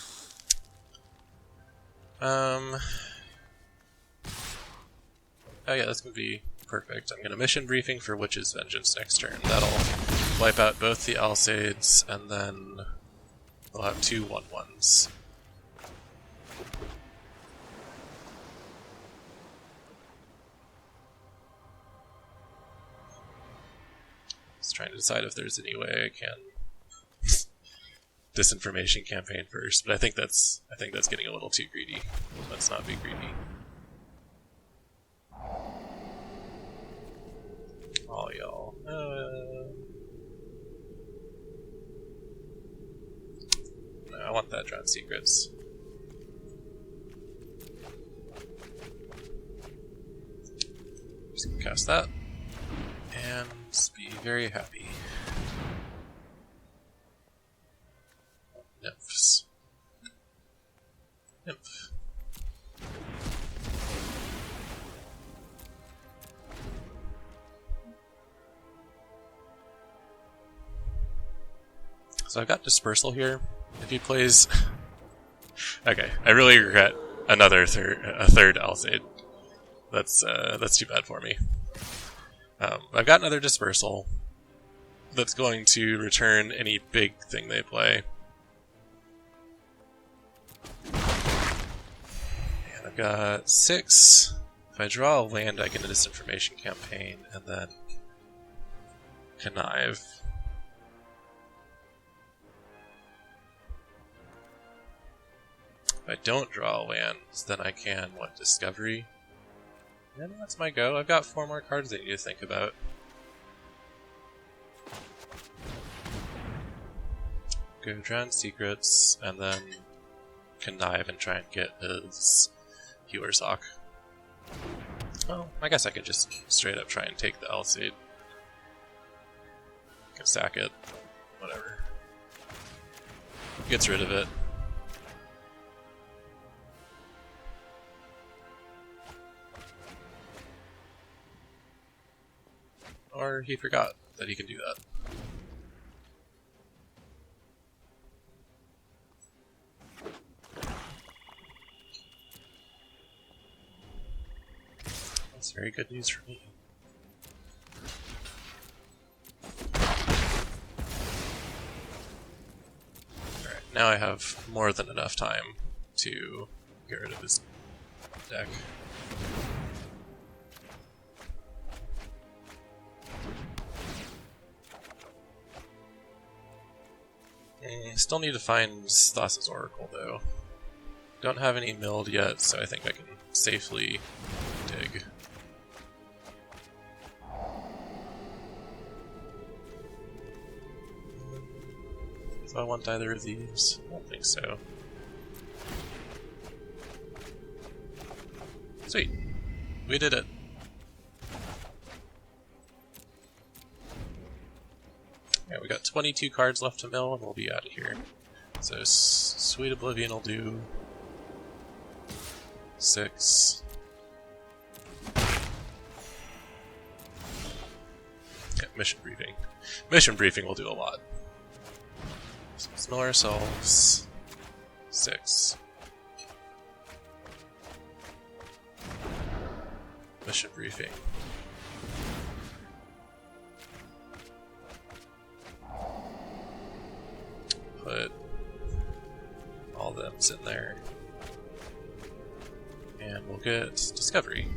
Oh yeah, that's gonna be perfect. I'm gonna mission briefing for Witch's Vengeance next turn. That'll wipe out both the Alseids, and then we'll have 2 1/1s. Just trying to decide if there's any way I can Disinformation Campaign first, but I think that's getting a little too greedy. Let's not be greedy. Oh y'all. No, I want that Drawn Secrets. Just gonna cast that and be very happy. Nymphs. Nymph. So I've got Dispersal here. If he plays... Okay, I really regret a third Alseid. That's too bad for me. I've got another Dispersal that's going to return any big thing they play. And I've got 6. If I draw a land, I get a Disinformation Campaign, and then Connive. If I don't draw lands, then I can, what, Discovery? And that's my go. I've got 4 more cards I need to think about. Go Drown Secrets, and then Connive and try and get his Healer's Hawk. Oh, I guess I could just straight up try and take the Alseid. Can sack it. Whatever. Gets rid of it. Or he forgot that he can do that. That's very good news for me. Alright, now I have more than enough time to get rid of his deck. Still need to find Thassa's Oracle though. Don't have any milled yet, so I think I can safely dig. Do I want either of these? I don't think so. Sweet. We did it. Yeah, we got 22 cards left to mill and we'll be out of here. So Sweet Oblivion will do 6. Yeah, Mission Briefing. Mission Briefing will do a lot. So let's mill ourselves 6. Mission Briefing. Put all them's in there. And we'll get Discovery.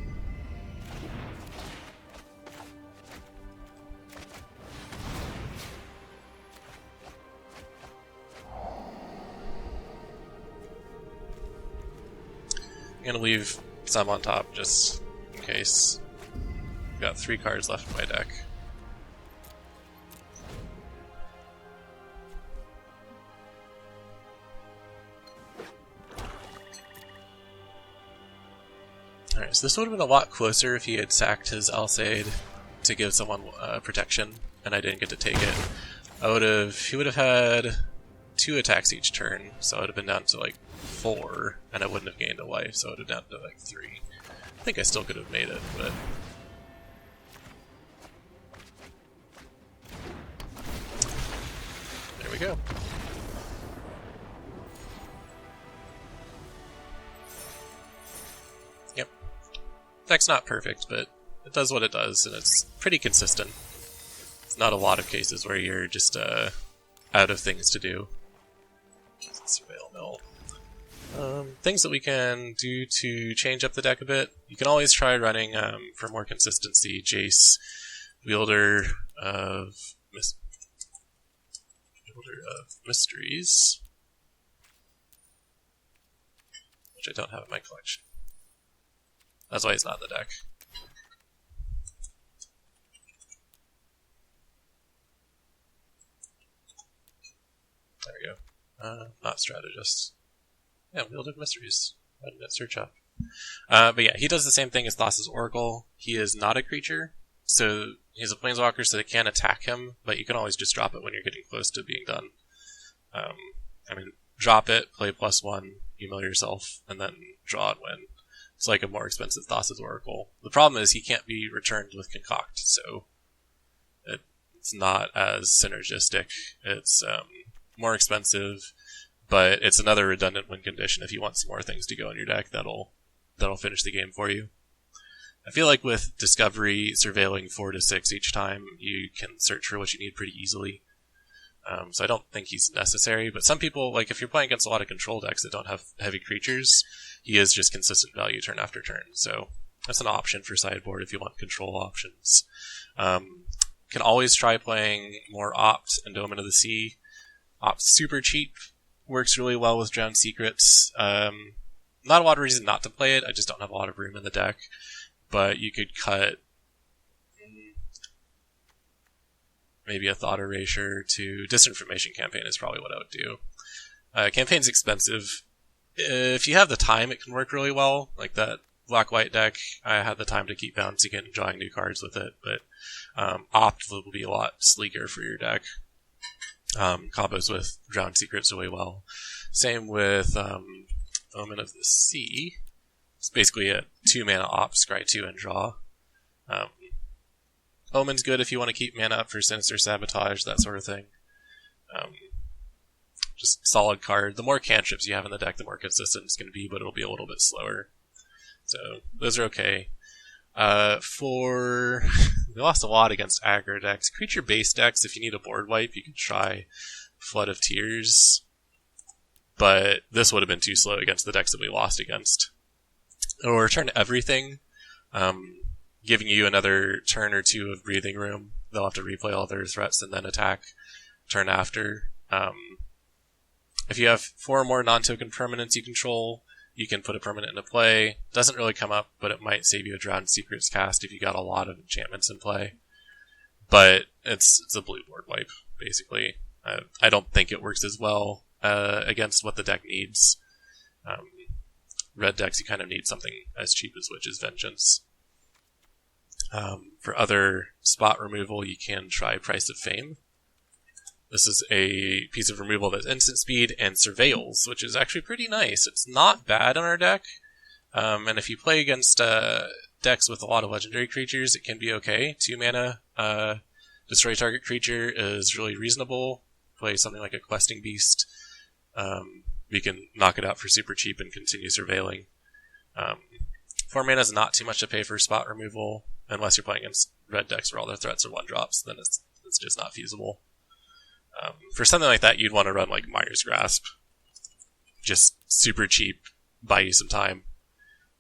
I'm gonna leave some on top just in case. Got 3 cards left in my deck. Alright, so this would have been a lot closer if he had sacked his Alseid to give someone protection, and I didn't get to take it. He would have had 2 attacks each turn, so I would have been down to like 4, and I wouldn't have gained a life, so I would have down to like 3. I think I still could have made it, but... there we go. Yep. Deck's not perfect, but it does what it does, and it's pretty consistent. It's not a lot of cases where you're just out of things to do. Surveil Mill. Things that we can do to change up the deck a bit. You can always try running, for more consistency, Jace, Wielder of Mysteries, which I don't have in my collection. That's why he's not in the deck. There we go. Not Strategist. Yeah, Wield of Mysteries. Why didn't it search up? But yeah, he does the same thing as Thassa's Oracle. He is not a creature, so he's a Planeswalker, so they can attack him, but you can always just drop it when you're getting close to being done. I mean, drop it, play +1, you mill yourself, and then draw and win. It's like a more expensive Thassa's Oracle. The problem is he can't be returned with Concoct, so it's not as synergistic. It's more expensive, but it's another redundant win condition. If you want some more things to go in your deck, that'll finish the game for you. I feel like with Discovery, surveilling 4 to 6 each time, you can search for what you need pretty easily. So I don't think he's necessary, but some people, like if you're playing against a lot of control decks that don't have heavy creatures, he is just consistent value turn after turn. So that's an option for sideboard if you want control options. Can always try playing more Opt and Omen of the Sea. Opt's super cheap, works really well with Drowned Secrets. Not a lot of reason not to play it, I just don't have a lot of room in the deck. But you could cut maybe a Thought Erasure to Disinformation Campaign is probably what I would do. Campaign's expensive. If you have the time, it can work really well. Like that black-white deck, I had the time to keep bouncing it and drawing new cards with it, but Opt will be a lot sleeker for your deck. Combos with Drowned Secrets really well. Same with Omen of the Sea. It's basically a 2-mana Opt, scry 2 and draw. Omen's good if you want to keep mana up for Sinister Sabotage, that sort of thing. Just solid card. The more cantrips you have in the deck, the more consistent it's going to be, but it'll be a little bit slower. So, those are okay. We lost a lot against aggro decks. Creature-based decks, if you need a board wipe, you can try Flood of Tears. But this would have been too slow against the decks that we lost against. Or Return Everything, giving you another turn or two of breathing room. They'll have to replay all their threats and then attack turn after. If you have 4 or more non-token permanents you control, you can put a permanent into play. Doesn't really come up, but it might save you a Drowned Secrets cast if you got a lot of enchantments in play. But it's a blue board wipe, basically. I don't think it works as well against what the deck needs. Red decks, you kind of need something as cheap as Witch's Vengeance. For other spot removal, you can try Price of Fame. This is a piece of removal that's instant speed and surveils, which is actually pretty nice. It's not bad on our deck, and if you play against decks with a lot of legendary creatures, it can be okay. 2 mana, destroy target creature is really reasonable. Play something like a Questing Beast. We can knock it out for super cheap and continue surveilling. 4 mana is not too much to pay for spot removal, unless you're playing against red decks where all their threats are 1-drops, then it's just not feasible. For something like that, you'd want to run like Mire's Grasp. Just super cheap, buy you some time.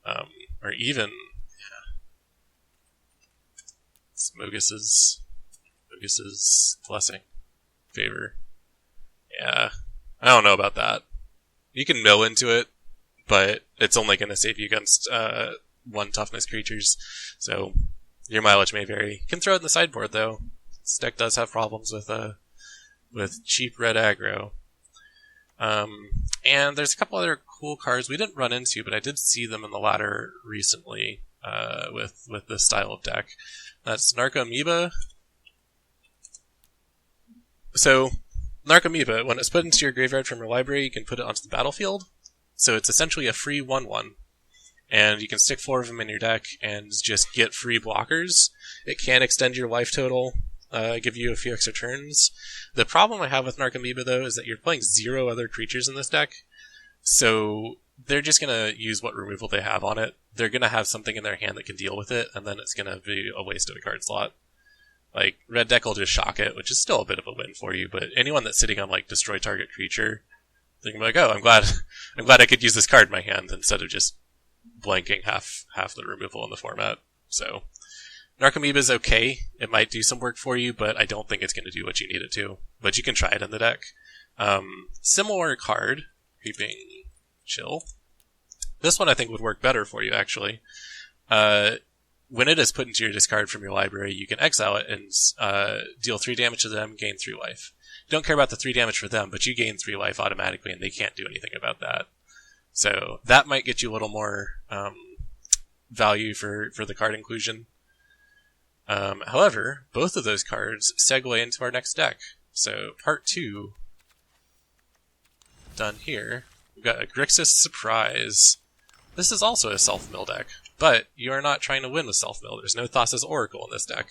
Or even Mogus's Blessing. Favor. Yeah, I don't know about that. You can mill into it, but it's only going to save you against 1 toughness creatures, so your mileage may vary. You can throw it in the sideboard, though. This deck does have problems with cheap red aggro. And there's a couple other cool cards we didn't run into, but I did see them in the ladder recently with this style of deck. That's Narcomoeba. So, Narcomoeba, when it's put into your graveyard from your library, you can put it onto the battlefield. So it's essentially a free 1/1. And you can stick 4 of them in your deck and just get free blockers. It can extend your life total, give you a few extra turns. The problem I have with Narcomoeba, though, is that you're playing 0 other creatures in this deck. So they're just going to use what removal they have on it. They're going to have something in their hand that can deal with it, and then it's going to be a waste of a card slot. Like, red deck will just shock it, which is still a bit of a win for you, but anyone that's sitting on, like, destroy target creature, they're going to be like, oh, I'm glad I could use this card in my hand instead of just blanking half the removal in the format. So, Narcomoeba is okay. It might do some work for you, but I don't think it's going to do what you need it to. But you can try it in the deck. Similar card, Creeping Chill. This one I think would work better for you, actually. When it is put into your discard from your library, you can exile it and deal 3 damage to them, gain 3 life. You don't care about the 3 damage for them, but you gain 3 life automatically, and they can't do anything about that. So that might get you a little more value for the card inclusion. However, both of those cards segue into our next deck. So part 2, done here. We've got a Grixis Surprise. This is also a self-mill deck, but you are not trying to win with self-mill. There's no Thassa's Oracle in this deck.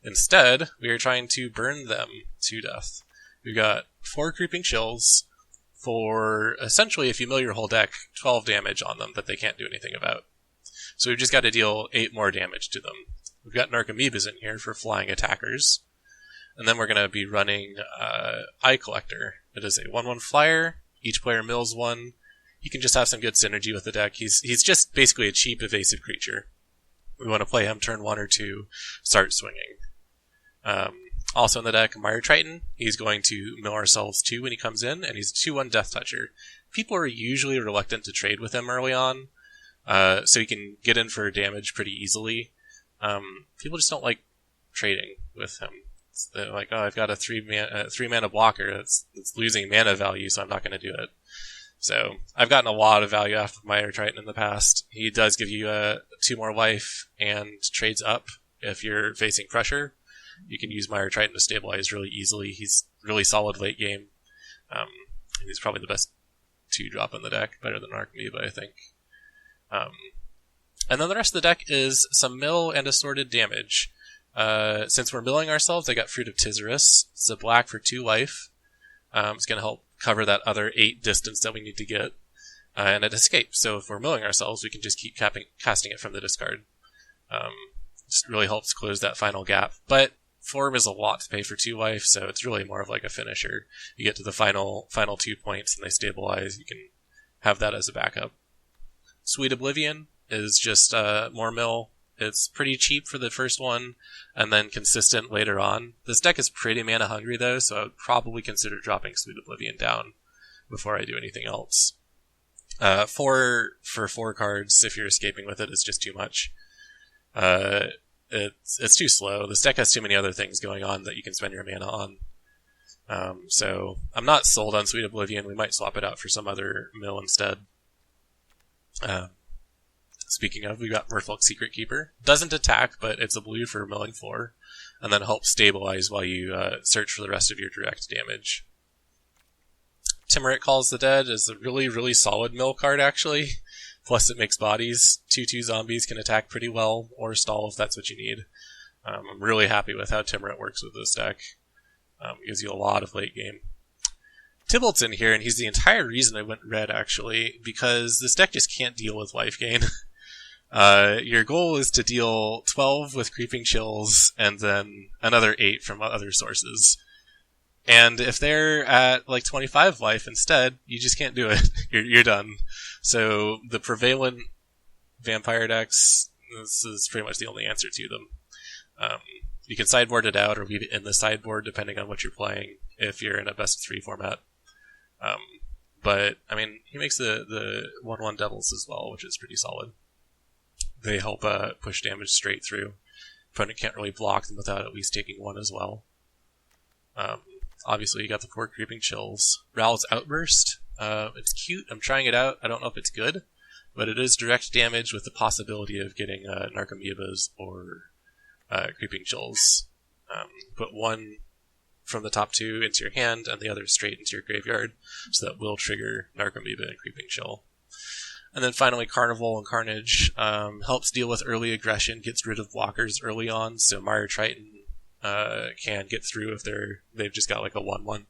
Instead, we are trying to burn them to death. We've got 4 Creeping Chills for, essentially, if you mill your whole deck, 12 damage on them that they can't do anything about. So we've just got to deal 8 more damage to them. We've got Narcomoebas in here for flying attackers. And then we're going to be running Eye Collector. It is a 1/1 flyer. Each player mills 1. He can just have some good synergy with the deck. He's just basically a cheap, evasive creature. We want to play him turn 1 or 2, start swinging. Also in the deck, Mire Triton. He's going to mill ourselves 2 when he comes in, and he's a 2/1 Death Toucher. People are usually reluctant to trade with him early on, so he can get in for damage pretty easily. People just don't like trading with him. They're like, oh, I've got a 3-mana blocker. It's losing mana value, so I'm not going to do it. So I've gotten a lot of value off of Mire Triton in the past. He does give you 2 more life and trades up if you're facing pressure. You can use Mire Triton to stabilize really easily. He's really solid late game. He's probably the best 2-drop in the deck, better than Archimeva, I think. And then the rest of the deck is some mill and assorted damage. Since we're milling ourselves, I got Fruit of Tizerus. It's a black for 2 life. It's going to help cover that other 8 distance that we need to get. And it escapes. So if we're milling ourselves, we can just keep casting it from the discard. Just really helps close that final gap. But form is a lot to pay for 2 life, so it's really more of like a finisher. You get to the final 2 points and they stabilize. You can have that as a backup. Sweet Oblivion is just more mill. It's pretty cheap for the first one, and then consistent later on. This deck is pretty mana hungry though, so I would probably consider dropping Sweet Oblivion down before I do anything else. 4 for 4 cards, if you're escaping with it, is just too much. It's too slow. This deck has too many other things going on that you can spend your mana on. So I'm not sold on Sweet Oblivion. We might swap it out for some other mill instead. Speaking of, we got Merfolk Secret Keeper. Doesn't attack, but it's a blue for milling 4, and then helps stabilize while you search for the rest of your direct damage. Dimir Calls the Dead is a really, really solid mill card, actually. Plus it makes bodies. 2/2 zombies can attack pretty well, or stall if that's what you need. I'm really happy with how Dimir works with this deck. Gives you a lot of late game. Tybalt's in here, and he's the entire reason I went red, actually, because this deck just can't deal with life gain. Your goal is to deal 12 with Creeping Chills, and then another 8 from other sources. And if they're at like 25 life instead, you just can't do it. You're done. So the prevalent vampire decks, this is pretty much the only answer to them. You can sideboard it out or leave it in the sideboard depending on what you're playing if you're in a best of 3 format. But, I mean, he makes the 1/1 Devils as well, which is pretty solid. They help push damage straight through. Opponent can't really block them without at least taking 1 as well. Obviously, you got the 4 Creeping Chills. Ral's Outburst. It's cute. I'm trying it out. I don't know if it's good, but it is direct damage with the possibility of getting Narcomoebas or Creeping Chills. Put 1 from the top 2 into your hand and the other straight into your graveyard, so that will trigger Narcomoeba and Creeping Chill. And then finally, Carnival and Carnage helps deal with early aggression, gets rid of blockers early on, so Mire Triton can get through if they've just got like a 1/1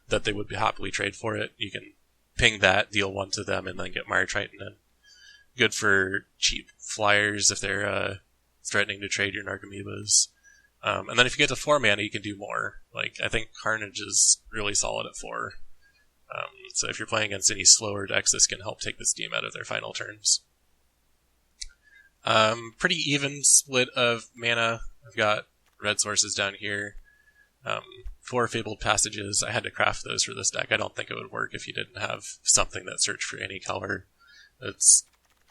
that they would happily trade for it. You can ping that, deal 1 to them, and then get Mire Triton in. Good for cheap flyers if they're threatening to trade your Narcomoebas. And then if you get to 4 mana, you can do more. Like, I think Carnage is really solid at 4. So if you're playing against any slower decks, this can help take the steam out of their final turns. Pretty even split of mana. I've got red sources down here. 4 Fabled Passages. I had to craft those for this deck. I don't think it would work if you didn't have something that searched for any color. It's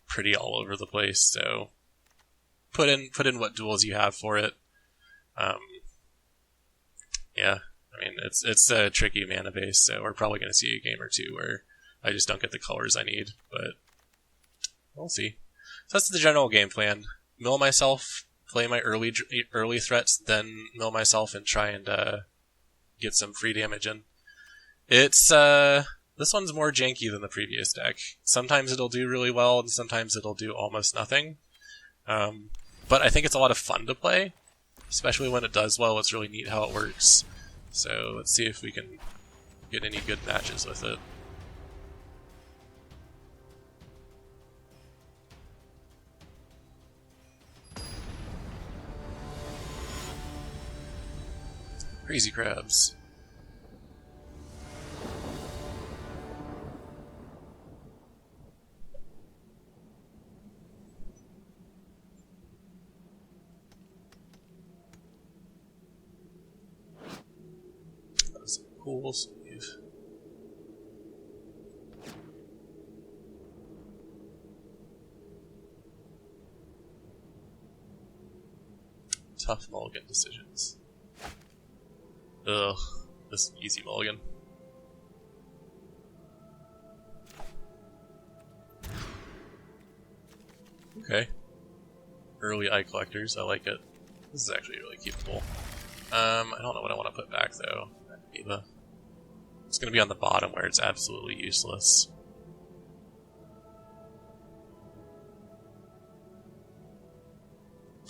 pretty all over the place, so put in what duels you have for it. Yeah, I mean, it's a tricky mana base, so we're probably going to see a game or 2 where I just don't get the colors I need, but we'll see. So that's the general game plan. Mill myself, play my early threats, then mill myself and try and get some free damage in. It's this one's more janky than the previous deck. Sometimes it'll do really well, and sometimes it'll do almost nothing. But I think it's a lot of fun to play, especially when it does well. It's really neat how it works. So let's see if we can get any good matches with it. Crazy Crabs. Cool sleeve. Tough mulligan decisions. Ugh, this easy mulligan. Okay. Early eye collectors, I like it. This is actually really keepable. I don't know what I want to put back though. It's going to be on the bottom where it's absolutely useless.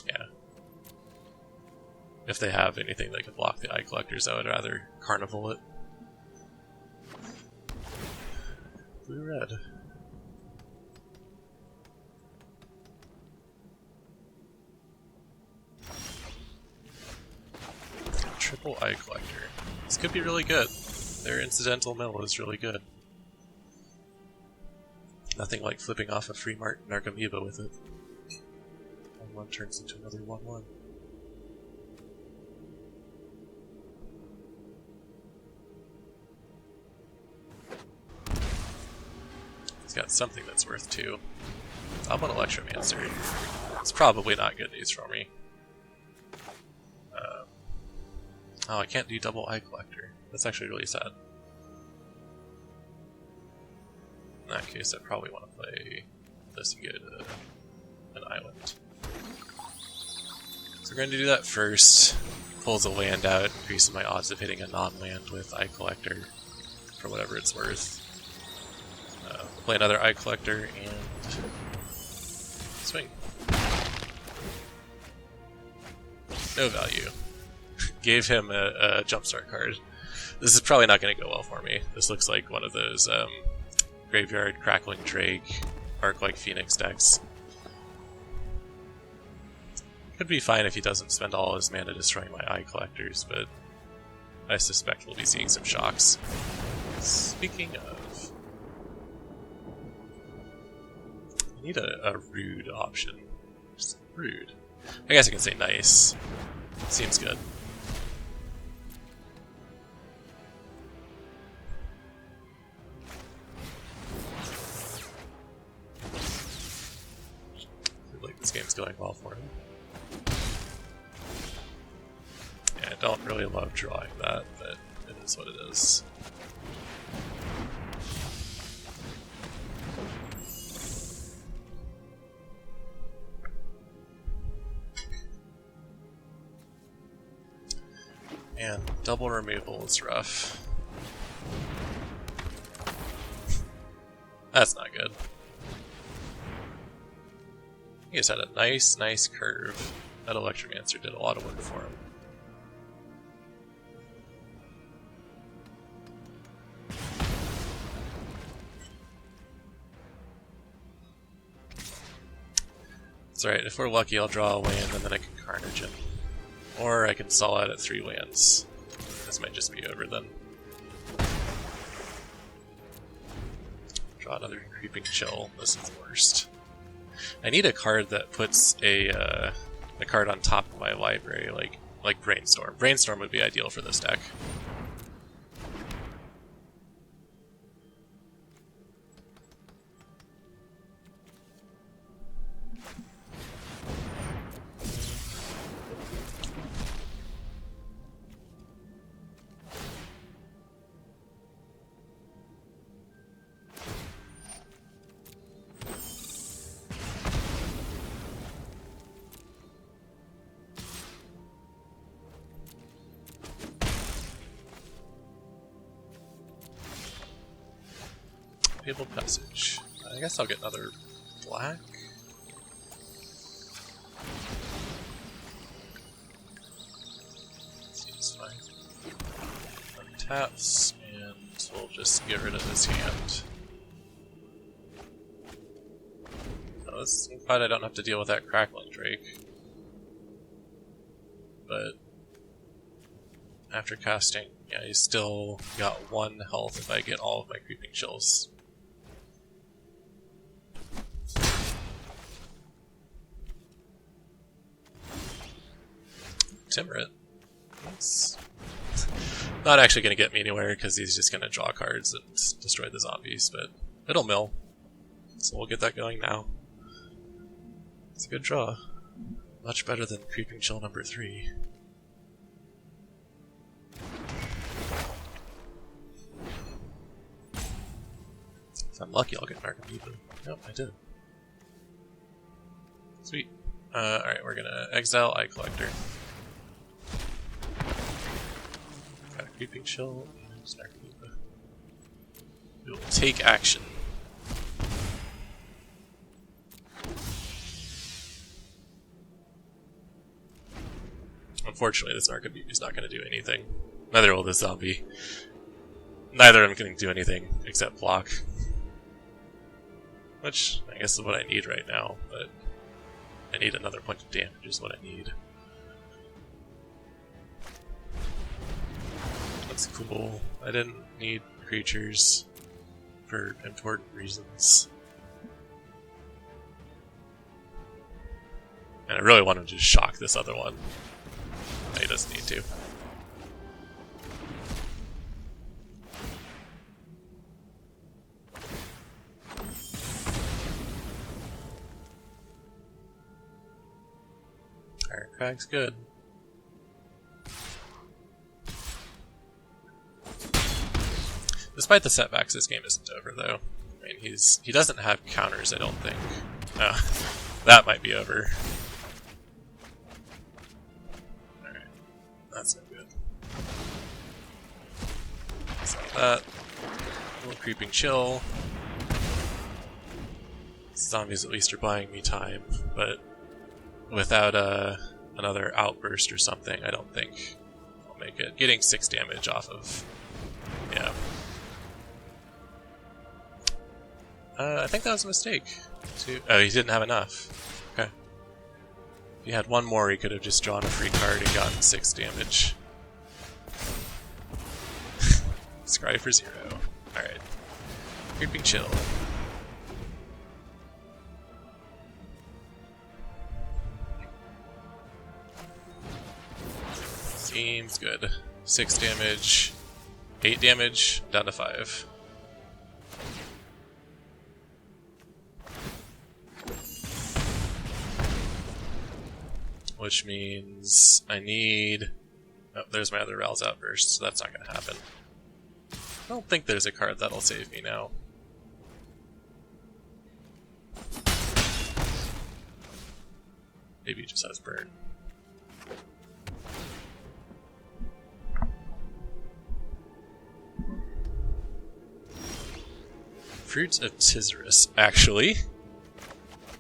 Yeah. If they have anything that can block the eye collectors, I would rather carnival it. Blue-red. Triple eye collector. This could be really good. Their incidental mill is really good. Nothing like flipping off a free Narcomoeba with it. 1-1 turns into another 1-1. He's got something that's worth 2. I'm an Electromancer. It's probably not good news for me. Oh, I can't do double eye collector. That's actually really sad. In that case, I probably want to play this and get an island. So we're going to do that first. Pulls a land out, increasing my odds of hitting a non-land with eye collector for whatever it's worth. Play another eye collector and swing. No value. Gave him a jumpstart card. This is probably not going to go well for me. This looks like one of those Graveyard Crackling Drake, Arc-like Phoenix decks. Could be fine if he doesn't spend all his mana destroying my eye collectors, but I suspect we'll be seeing some shocks. Speaking of, I need a rude option. Just rude. I guess I can say nice. Seems good. This game's going well for him. Yeah, I don't really love drawing that, but it is what it is. And double removal is rough. That's not good. He just had a nice curve. That Electromancer did a lot of work for him. It's alright, if we're lucky I'll draw a land and then I can Carnage him. Or I can stall out at 3 lands. This might just be over then. Draw another Creeping Chill. This is the worst. I need a card that puts a card on top of my library, like Brainstorm. Brainstorm would be ideal for this deck. Fabled Passage. I guess I'll get another black. Seems fine. Untaps, and we'll just get rid of this hand. Oh, this is glad I don't have to deal with that Crackling Drake. But after casting, yeah, he's still got 1 health if I get all of my Creeping Chills. Timber it. Not actually going to get me anywhere because he's just going to draw cards and destroy the zombies, but it'll mill. So we'll get that going now. It's a good draw. Much better than Creeping Chill number 3. If I'm lucky, I'll get an Archimedes. Nope, I did. Sweet. Alright, we're gonna exile Eye Collector. Got a Creeping Chill and an Archimedes. We will take action. Unfortunately, this Archimedes is not going to do anything. Neither will this zombie. Neither of them can do anything except block. Which, I guess, is what I need right now, but I need another point of damage is what I need. That's cool. I didn't need creatures for important reasons. And I really want to just shock this other one. He doesn't need to. Iron Crag's good. Despite the setbacks, this game isn't over though. I mean, he doesn't have counters, I don't think. That might be over. That's no good. So that. A little Creeping Chill. Zombies at least are buying me time, but without another outburst or something, I don't think I'll make it. Getting 6 damage off of... yeah. I think that was a mistake. Oh, he didn't have enough. Okay. If he had one more, he could have just drawn a free card and gotten 6 damage. Scry for 0. Alright. Creeping Chill. Seems good. 6 damage. 8 damage. Down to 5. Which means I need... oh, there's my other Ral's Outburst, so that's not going to happen. I don't think there's a card that'll save me now. Maybe it just has Burn. Fruits of Tizerus. Actually,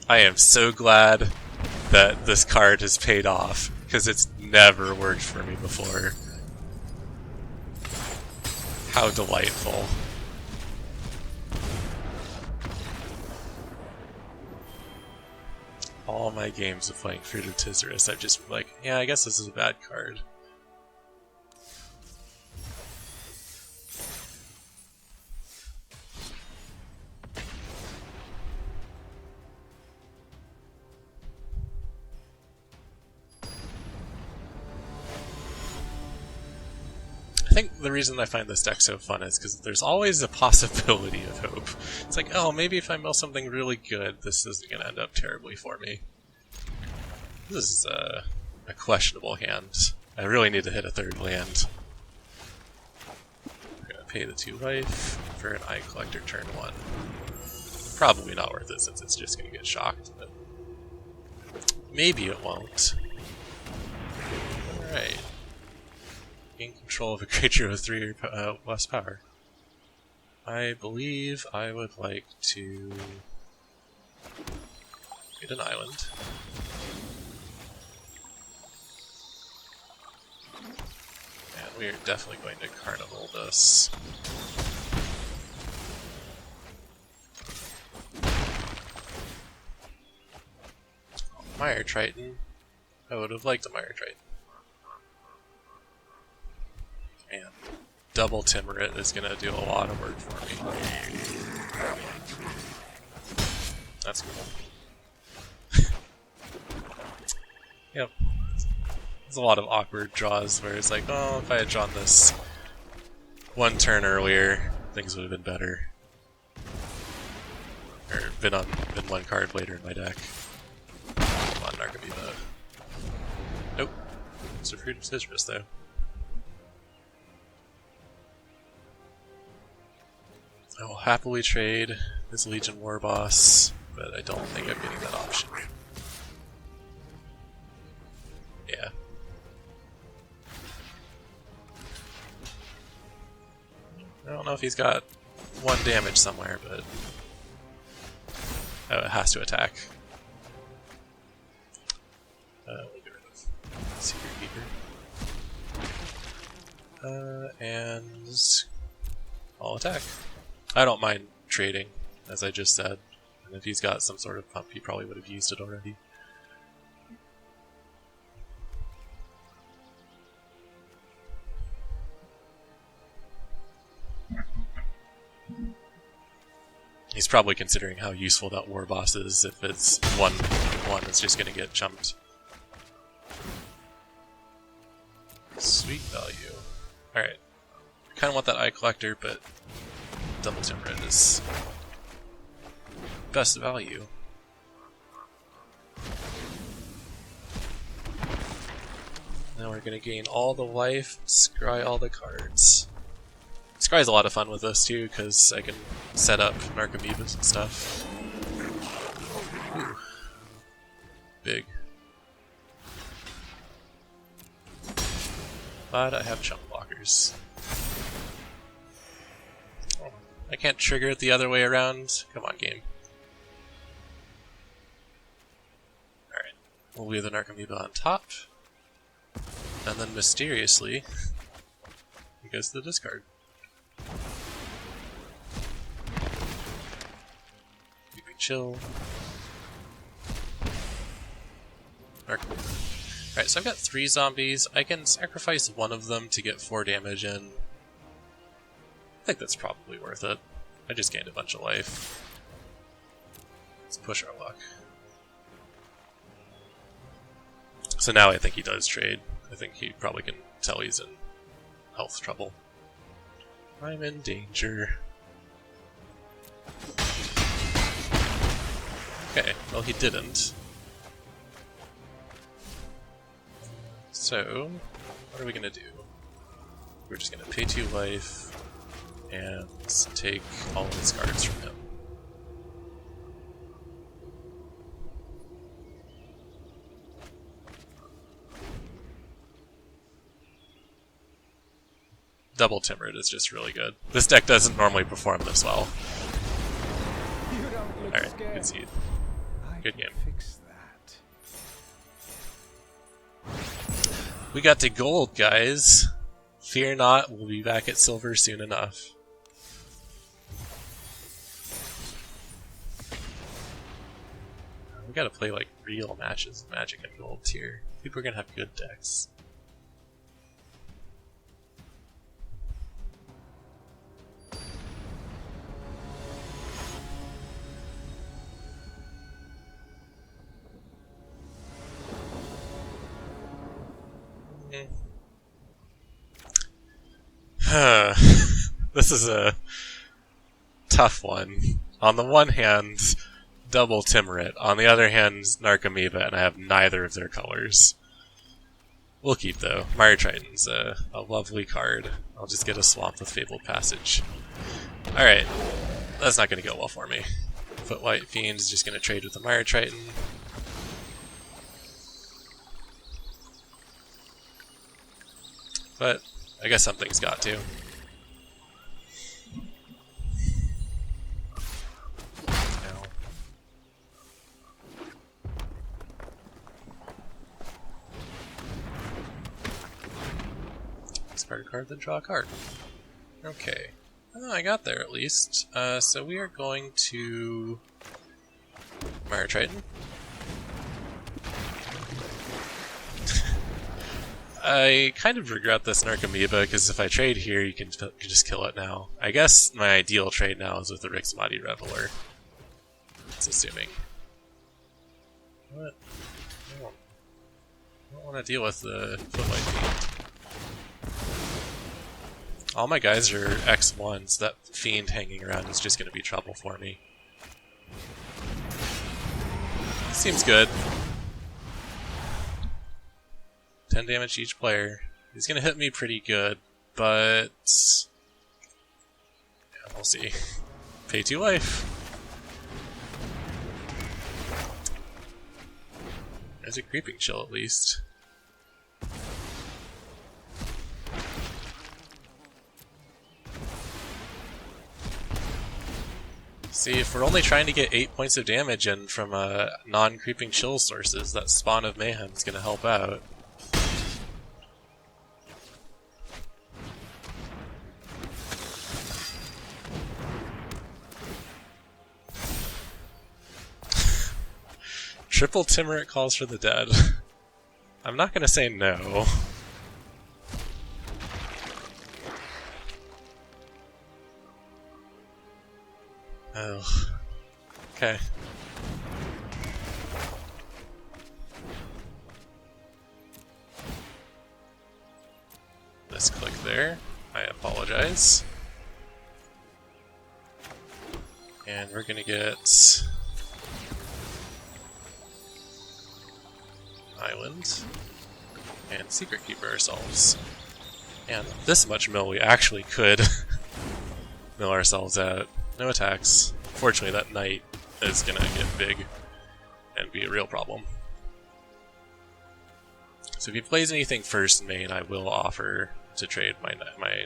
I am so glad that this card has paid off, because it's never worked for me before. How delightful. All my games of playing Fruit of Tizerus, I've just been like, yeah, I guess this is a bad card. I think the reason I find this deck so fun is because there's always a possibility of hope. It's like, oh, maybe if I mill something really good, this isn't going to end up terribly for me. This is a questionable hand. I really need to hit a 3rd land. I'm going to pay the 2 life for an Eye Collector turn 1. Probably not worth it since it's just going to get shocked, but maybe it won't. Alright. Gain control of a creature with 3 or less power. I believe I would like to get an island. And we are definitely going to Carnival this. Mire Triton. I would have liked a Mire Triton. And double Timorite is going to do a lot of work for me. That's cool. Yep. There's a lot of awkward draws where it's like, oh, if I had drawn this one turn earlier, things would have been better. Or been one card later in my deck. Come on, Narcomoeba. Nope. It's a Fruit of Citrus, though. I will happily trade this Legion War Boss, but I don't think I'm getting that option. Yeah. I don't know if he's got 1 damage somewhere, but... Oh, it has to attack. We'll get rid of Secret Keeper. And... I'll attack. I don't mind trading, as I just said. And if he's got some sort of pump, he probably would have used it already. He's probably considering how useful that war boss is if it's one that's just gonna get chumped. Sweet value. Alright. I kinda want that Eye Collector, but Double Timber is best value. Now we're gonna gain all the life, scry all the cards. Scry's a lot of fun with this too, because I can set up Narcomoebas and stuff. Ooh. Big. But I have chunk blockers. Oh, I can't trigger it the other way around. Come on, game. Alright. We'll leave the Narcomoeba on top. And then mysteriously, it goes to the discard. Chill. Alright, so I've got 3 zombies. I can sacrifice one of them to get 4 damage in. I think that's probably worth it. I just gained a bunch of life. Let's push our luck. So now I think he does trade. I think he probably can tell he's in health trouble. I'm in danger. Okay, well he didn't. So, what are we gonna do? We're just gonna pay 2 life and take all of his cards from him. Double Timbered is just really good. This deck doesn't normally perform this well. Alright, good seed. Good game. Fix that. We got to gold, guys. Fear not, we'll be back at silver soon enough. We gotta play like real matches of Magic and Gold tier. People are gonna have good decks. This is a tough one. On the one hand, double Timrit. On the other hand, Narcomoeba, and I have neither of their colors. We'll keep though. Mire Triton's a lovely card. I'll just get a Swamp with Fabled Passage. Alright, that's not going to go well for me. Foot White Fiend's just going to trade with the Mire Triton. But I guess something's got to. Discard a card, then draw a card. Okay. Oh, I got there at least. So we are going to Mire Triton. I kind of regret this Narcomoeba, because if I trade here, you can just kill it now. I guess my ideal trade now is with the Rixmati Reveler. That's assuming. What? I don't want to deal with the Footlight Fiend. All my guys are X1s. That fiend hanging around is just going to be trouble for me. Seems good. 10 damage each player. He's going to hit me pretty good, but yeah, we'll see. Pay 2 life. There's a creeping chill at least. See, if we're only trying to get 8 points of damage in from non-creeping chill sources, that Spawn of Mayhem is going to help out. Triple Timorate calls for the dead. I'm not going to say no. Oh. Okay. Misclick there. I apologize. And we're gonna get Island and Secret Keeper ourselves. And this much mill we actually could mill ourselves out. No attacks. Fortunately, that knight is gonna get big and be a real problem. So if he plays anything first in main, I will offer to trade my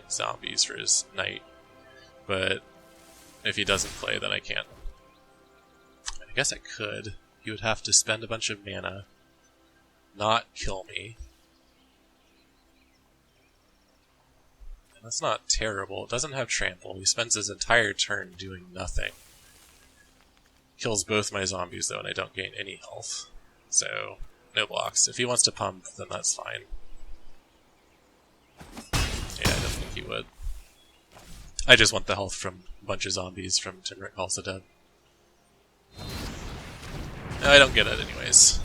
zombies for his knight. But if he doesn't play, then I can't. I guess I could. He would have to spend a bunch of mana, not kill me. And that's not terrible. It doesn't have trample. He spends his entire turn doing nothing. Kills both my zombies though, and I don't gain any health. So, no blocks. If he wants to pump, then that's fine. Yeah, I don't think he would. I just want the health from a bunch of zombies from Dimir Calls the Dead. No, I don't get it anyways.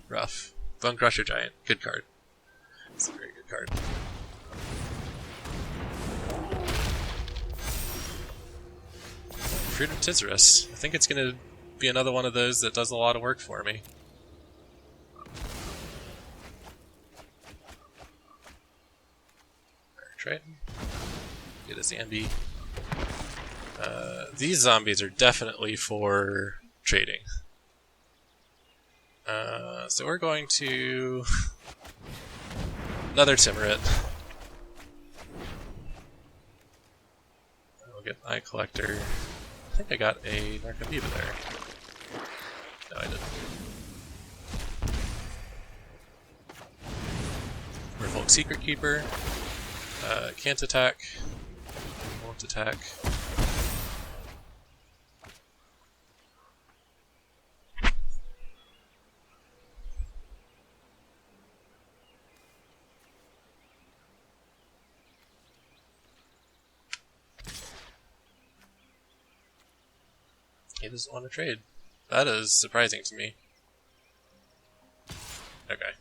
Rough. Bone Crusher Giant. Good card. It's a very good card. Fruit of Tizerus. I think it's going to be another one of those that does a lot of work for me. Triton. Get a Zambi. These zombies are definitely for trading. So we're going to another Timorate. We'll get Eye Collector. I think I got a Narcomoeba there. No, I didn't. Revolt Secret Keeper. Can't attack. Won't attack. He doesn't want to trade. That is surprising to me. Okay.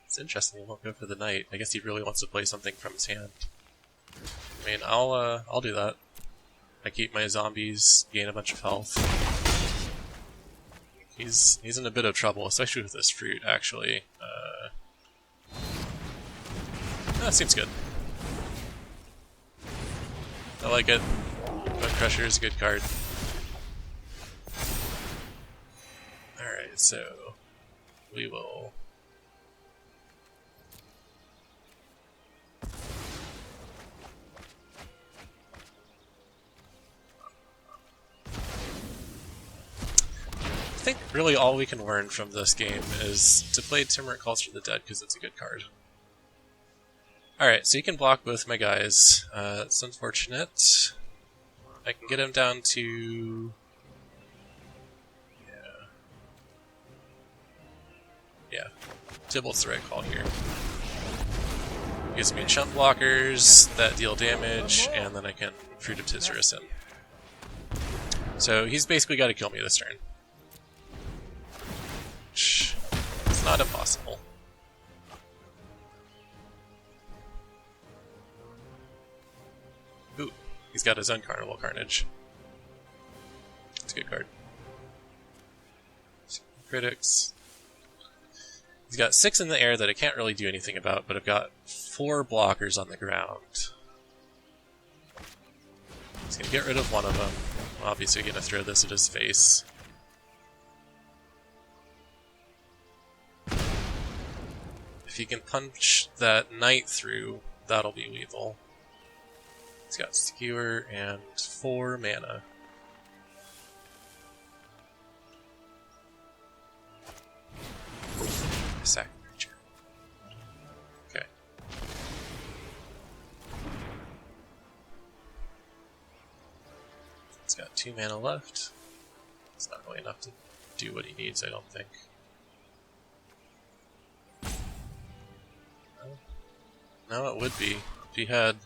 It's interesting he won't go for the knight. I guess he really wants to play something from his hand. I mean, I'll do that. I keep my zombies, gain a bunch of health. He's in a bit of trouble, especially with this fruit, actually. That seems good. I like it. Bone Crusher is a good card. Alright, so we will I think really all we can learn from this game is to play Dimir Calls for the Dead because it's a good card. Alright, so you can block both my guys. It's unfortunate. I can get him down to... Yeah. Tybalt's the right call here. Gives me chump blockers that deal damage, and then I can Fruit of Tizerus him. So he's basically got to kill me this turn. It's not impossible. He's got his own Carnival Carnage. It's a good card. Critics. He's got 6 in the air that I can't really do anything about, but I've got 4 blockers on the ground. He's going to get rid of one of them. Obviously going to throw this at his face. If he can punch that knight through, that'll be lethal. He's got Skewer and 4 mana. Sack creature. Okay. He's got 2 mana left. It's not really enough to do what he needs, I don't think. No, it would be. If he had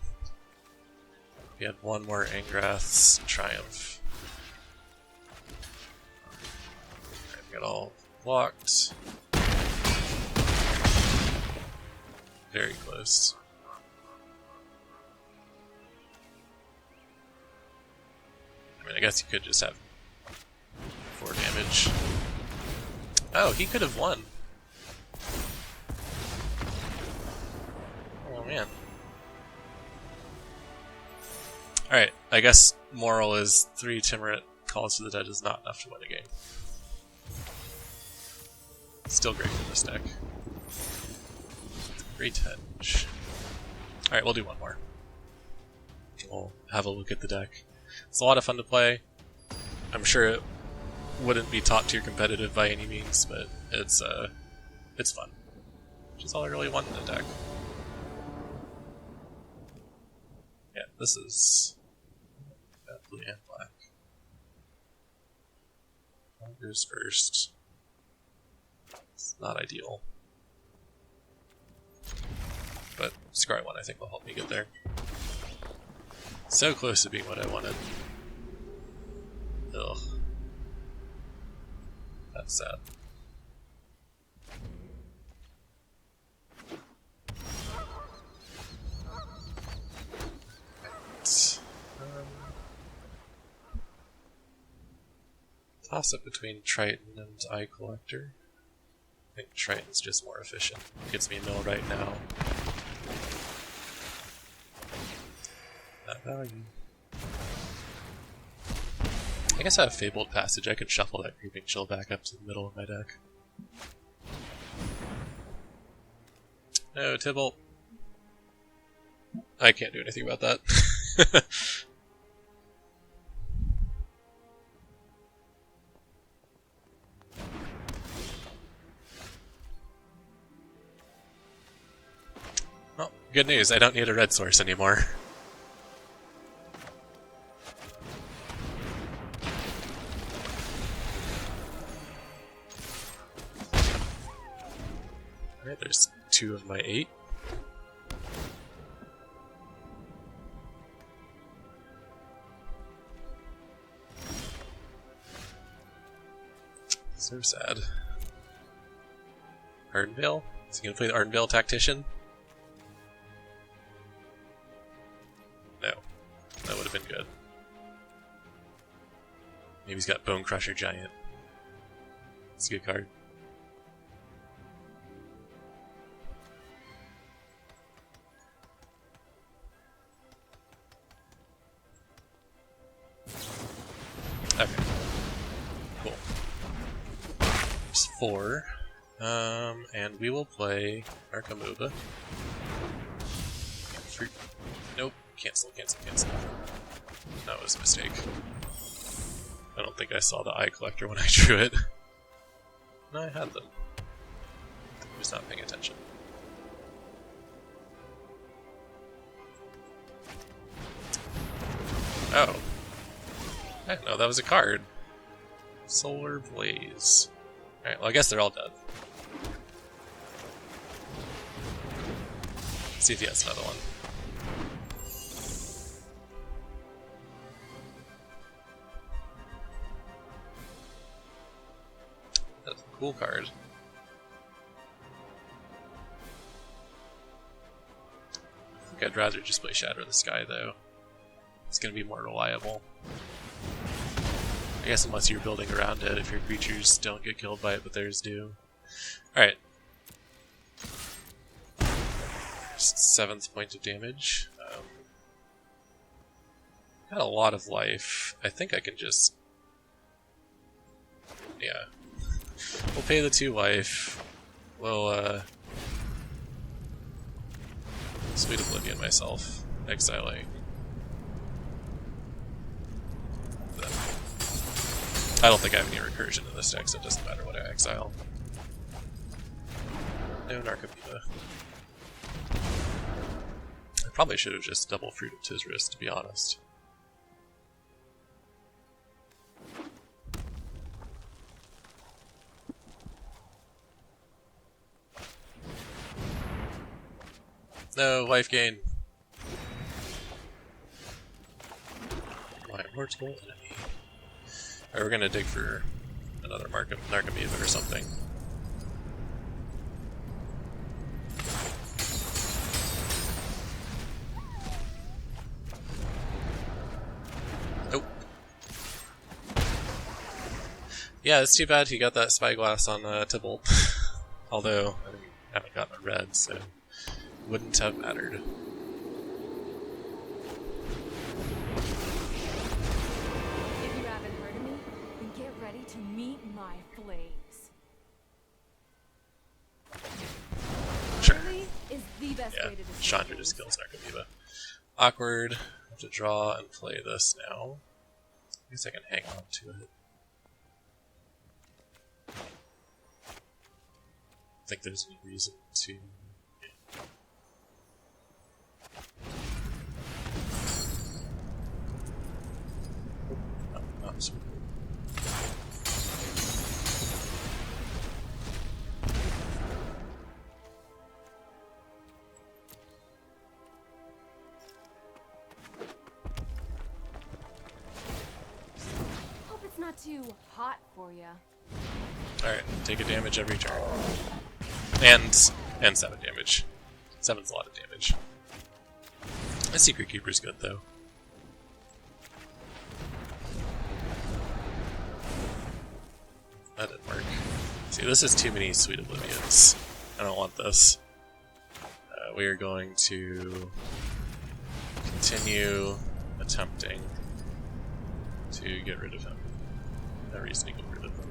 one more Angrath's Triumph. I've got all blocked. Very close. I mean, I guess you could just have 4 damage. Oh, he could have won. Oh man. Alright, I guess moral is 3 Timurit Calls to the Dead is not enough to win a game. Still great for this deck. Great hedge. Alright, we'll do one more. We'll have a look at the deck. It's a lot of fun to play. I'm sure it wouldn't be top tier competitive by any means, but it's fun. Which is all I really want in the deck. Yeah, this is blue and black. Goes first. It's not ideal. But Scry 1 I think will help me get there. So close to being what I wanted. Ugh. That's sad. Toss up between Triton and Eye Collector. I think Triton's just more efficient. Gets me mill right now. That value. I guess I have Fabled Passage. I can shuffle that Creeping Chill back up to the middle of my deck. No, Tybalt. I can't do anything about that. Well, good news, I don't need a red source anymore. Alright, there's 2 of my 8. So sad. Ardenvale? Is he gonna play the Ardenvale Tactician? No. That would have been good. Maybe he's got Bone Crusher Giant. It's a good card. Okay. Cool. There's 4. And we will play Arkamuba. Nope. Cancel. That was a mistake. I don't think I saw the Eye Collector when I drew it. No, I had them. I'm just not paying attention. Oh. Heck no, that was a card. Solar Blaze. Alright, well I guess they're all dead. Let's see if he has another one. That's a cool card. I think I'd rather just play Shatter the Sky though. It's going to be more reliable. I guess unless you're building around it, if your creatures don't get killed by it, but theirs do. Alright. 7th point of damage. Got a lot of life. I think I can just... Yeah. We'll pay the 2 life. We'll, Sweet Oblivion myself. Exiling. I don't think I have any recursion in this deck, so it doesn't matter what I exile. No Narcomoeba. I probably should have just double Fruit of Tisris, to be honest. No, life gain. My mortal enemy. Alright, we're gonna dig for another Narcomoeba or something. Nope. Yeah, it's too bad he got that Spyglass on Tybalt. Although, I haven't gotten a red, so wouldn't have mattered. To meet my flames. Sure. Early is the best Yeah, way to describe Chandra just kills Narcomoeba. Awkward. I have to draw and play this now. I guess I can hang on to it. I think there's any reason to... Oh, not so cool. Not too hot for you. Alright, take a damage every turn. And 7 damage. 7's a lot of damage. The Secret Keeper's good though. That didn't work. See, this is too many Sweet Oblivions. I don't want this. We are going to continue attempting to get rid of him. No reason to get rid of them.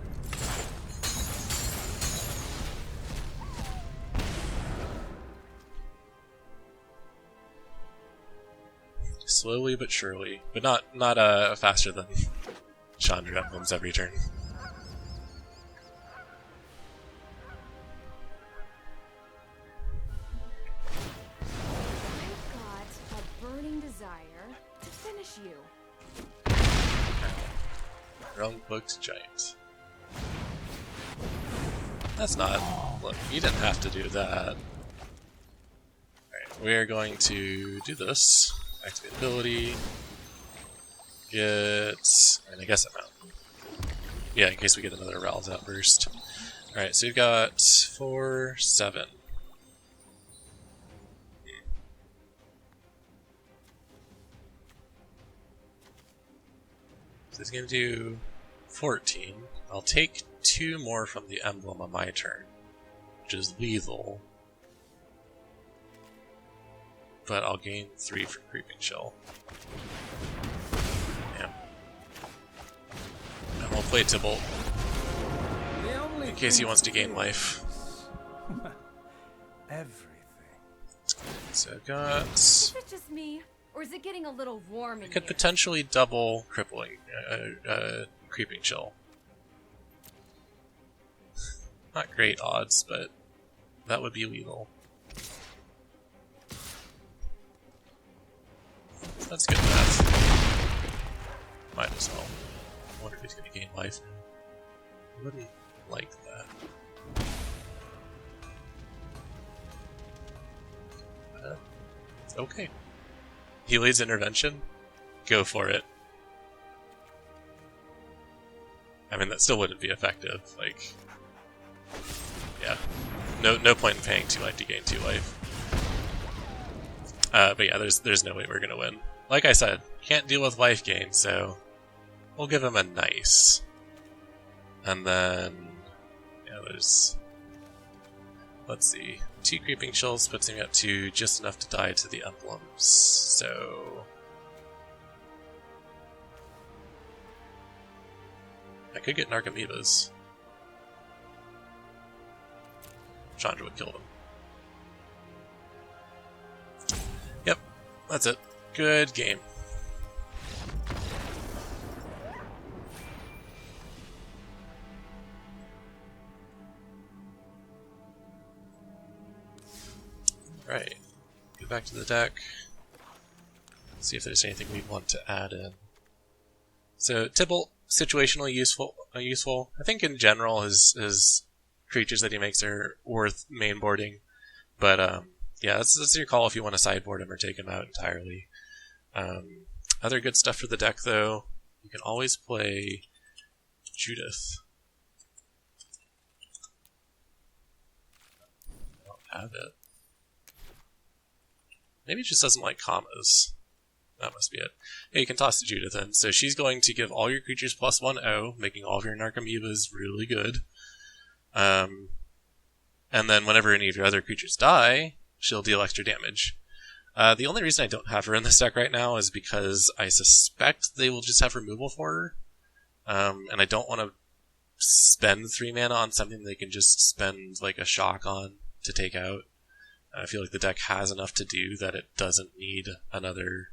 Slowly but surely, but not faster than Chandra emblems every turn. I've got a burning desire to finish you. Realm-cloaked giant. That's not... Look, you didn't have to do that. Alright, we are going to do this. Activate ability. Get... I guess I'm out. Yeah, in case we get another Ral's Outburst. Alright, so we've got 4, 7. So he's going to do 14. I'll take 2 more from the emblem on my turn, which is lethal. But I'll gain 3 from Creeping Shell. Yeah. And we'll play Tybalt, in case he wants to gain life. Everything. So I've got... Is it just me, or is it getting a little warm in I could here? potentially double crippling, Creeping Chill. Not great odds, but that would be lethal. That's good enough. Might as well. I wonder if he's going to gain life now. I wouldn't like that. Okay. He leads intervention? Go for it. I mean, that still wouldn't be effective. Like, yeah. No point in paying 2 life to gain 2 life. But yeah, there's no way we're gonna win. Like I said, Can't deal with life gain, so we'll give him a nice. And then, yeah, there's, let's see, 2 creeping chills puts him at 2, just enough to die to the emblems. So I could get Narcomoebas. Chandra would kill them. Yep, that's it. Good game. Right, go back to the deck, see if there's anything we want to add in. So Tibble, situationally useful. I think in general his creatures that he makes are worth mainboarding, but yeah, that's your call if you want to sideboard him or take him out entirely. Other good stuff for the deck though, you can always play Judith. I don't have it. Maybe it just doesn't like commas. That must be it. Yeah, you can toss the Judith in. So she's going to give all your creatures +1/0, making all of your Narcomoebas really good. And then whenever any of your other creatures die, she'll deal extra damage. The only reason I don't have her in this deck right now is because I suspect they will just have removal for her. And I don't want to spend 3 mana on something they can just spend like a shock on to take out. I feel like the deck has enough to do that it doesn't need another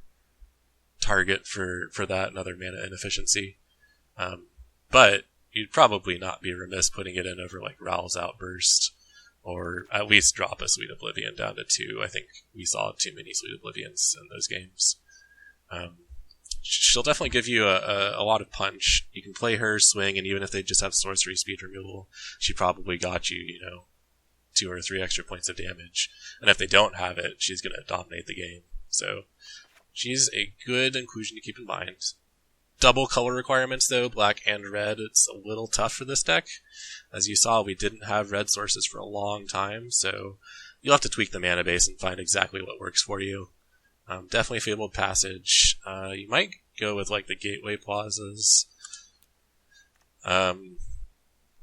target for that, another mana inefficiency. But you'd probably not be remiss putting it in over like Rowl's Outburst, or at least drop a Sweet Oblivion down to 2. I think we saw too many Sweet Oblivions in those games. She'll definitely give you a lot of punch. You can play her, swing, and even if they just have sorcery speed removal, she probably got you, 2 or 3 extra points of damage. And if they don't have it, she's going to dominate the game. So she's a good inclusion to keep in mind. Double color requirements though, black and red. It's a little tough for this deck. As you saw, we didn't have red sources for a long time, so you'll have to tweak the mana base and find exactly what works for you. Definitely Fabled Passage. You might go with like the Gateway Plazas.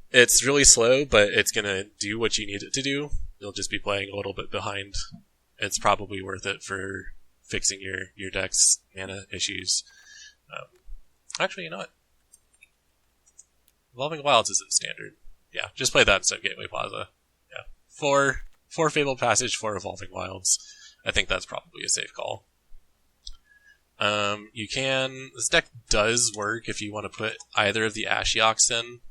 It's really slow, but it's going to do what you need it to do. You'll just be playing a little bit behind. It's probably worth it for fixing your deck's mana issues. Actually, you know what? Evolving Wilds isn't standard. Yeah, just play that instead of Gateway Plaza. Yeah. 4 Fabled Passage, 4 Evolving Wilds. I think that's probably a safe call. This deck does work if you want to put either of the Ashioks in.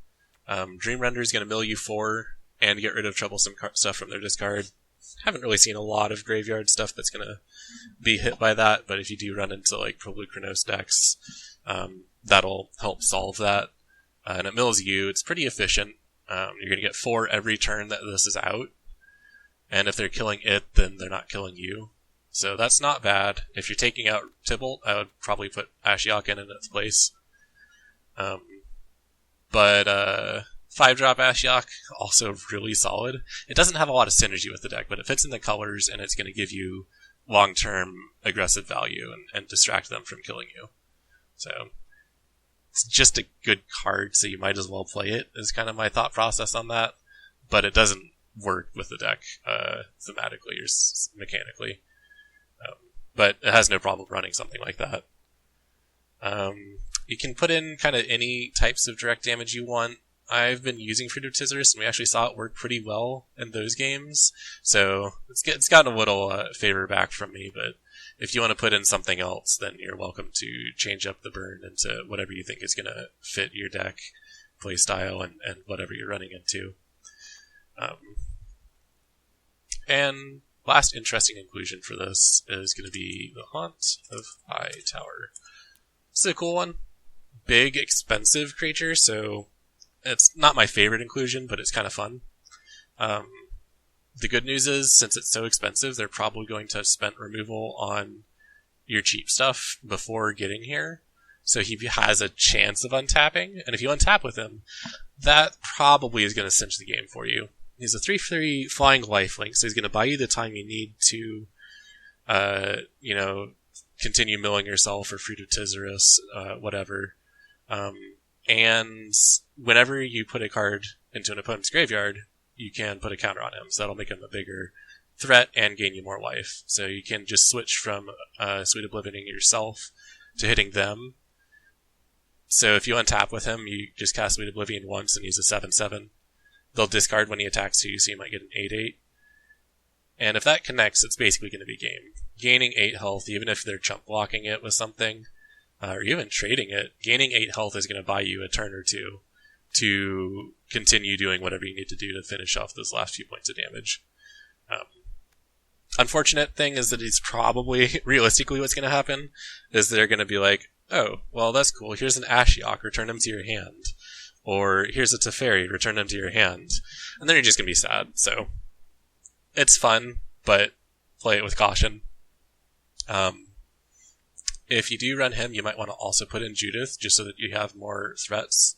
Dream Render is going to mill you 4 and get rid of troublesome stuff from their discard. Haven't really seen a lot of graveyard stuff that's going to be hit by that, but if you do run into like Probably Chronos decks, that'll help solve that. And it mills you. It's pretty efficient. You're going to get 4 every turn that this is out. And if they're killing it, then they're not killing you. So that's not bad. If you're taking out Tibble, I would probably put Ashiok in its place. But 5-drop Ashiok, also really solid. It doesn't have a lot of synergy with the deck, but it fits in the colors, and it's going to give you long-term aggressive value and distract them from killing you. So it's just a good card, so you might as well play it, is kind of my thought process on that. But it doesn't work with the deck thematically or mechanically. But it has no problem running something like that. You can put in kind of any types of direct damage you want. I've been using Fruititisaurus, and we actually saw it work pretty well in those games. So it's gotten a little favor back from me, but if you want to put in something else, then you're welcome to change up the burn into whatever you think is going to fit your deck, playstyle, and whatever you're running into. And last interesting inclusion for this is going to be the Haunt of Hightower. This is a cool one. Big, expensive creature, so it's not my favorite inclusion, but it's kind of fun. The good news is, since it's so expensive, they're probably going to have spent removal on your cheap stuff before getting here. So he has a chance of untapping, and if you untap with him, that probably is going to cinch the game for you. He's a 3/3 flying lifelink, so he's going to buy you the time you need to, continue milling yourself for Fruit of Tizerus, whatever. And whenever you put a card into an opponent's graveyard, you can put a counter on him, so that'll make him a bigger threat and gain you more life. So you can just switch from Sweet Oblivioning yourself to hitting them. So if you untap with him, you just cast Sweet Oblivion once and use a 7/7. They'll discard when he attacks you, so you might get an 8/8. And if that connects, it's basically going to be game. Gaining 8 health, even if they're chump blocking it with something, or even trading it, gaining 8 health is going to buy you a turn or two to continue doing whatever you need to do to finish off those last few points of damage. Unfortunate thing is that it's probably, realistically what's going to happen, is they're going to be like, oh, well that's cool, here's an Ashiok, return him to your hand. Or here's a Teferi, return him to your hand. And then you're just going to be sad, so it's fun, but play it with caution. If you do run him, you might want to also put in Judith, just so that you have more threats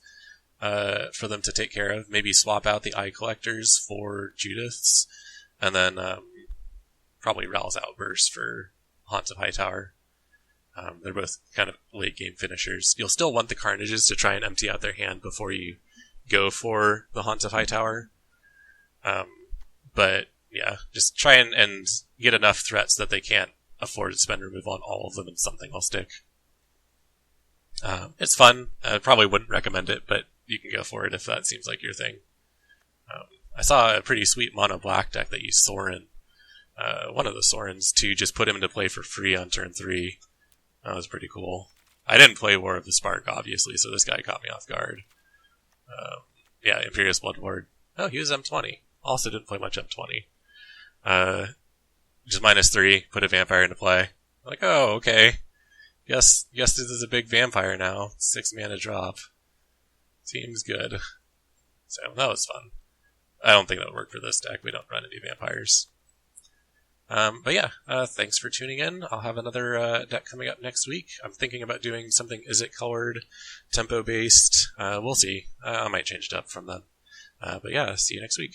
for them to take care of. Maybe swap out the Eye Collectors for Judiths, and then probably Ral's Outburst for Haunt of Hightower. They're both kind of late game finishers. You'll still want the Carnages to try and empty out their hand before you go for the Haunt of Hightower. But yeah, just try and get enough threats that they can't afford to spend remove on all of them, and something will stick. It's fun. I probably wouldn't recommend it, but you can go for it if that seems like your thing. I saw a pretty sweet mono black deck that used Sorin, one of the Sorins, to just put him into play for free on turn 3. That was pretty cool. I didn't play War of the Spark, obviously, so this guy caught me off guard. Yeah, Imperious Bloodlord. Oh, he was M20. Also didn't play much M20. Just -3, put a vampire into play. Like, oh, okay. Guess this is a big vampire now. 6 mana drop. Seems good. So, that was fun. I don't think that would work for this deck. We don't run any vampires. But yeah, thanks for tuning in. I'll have another deck coming up next week. I'm thinking about doing something Izzet colored, tempo based. We'll see. I might change it up from then. But yeah, see you next week.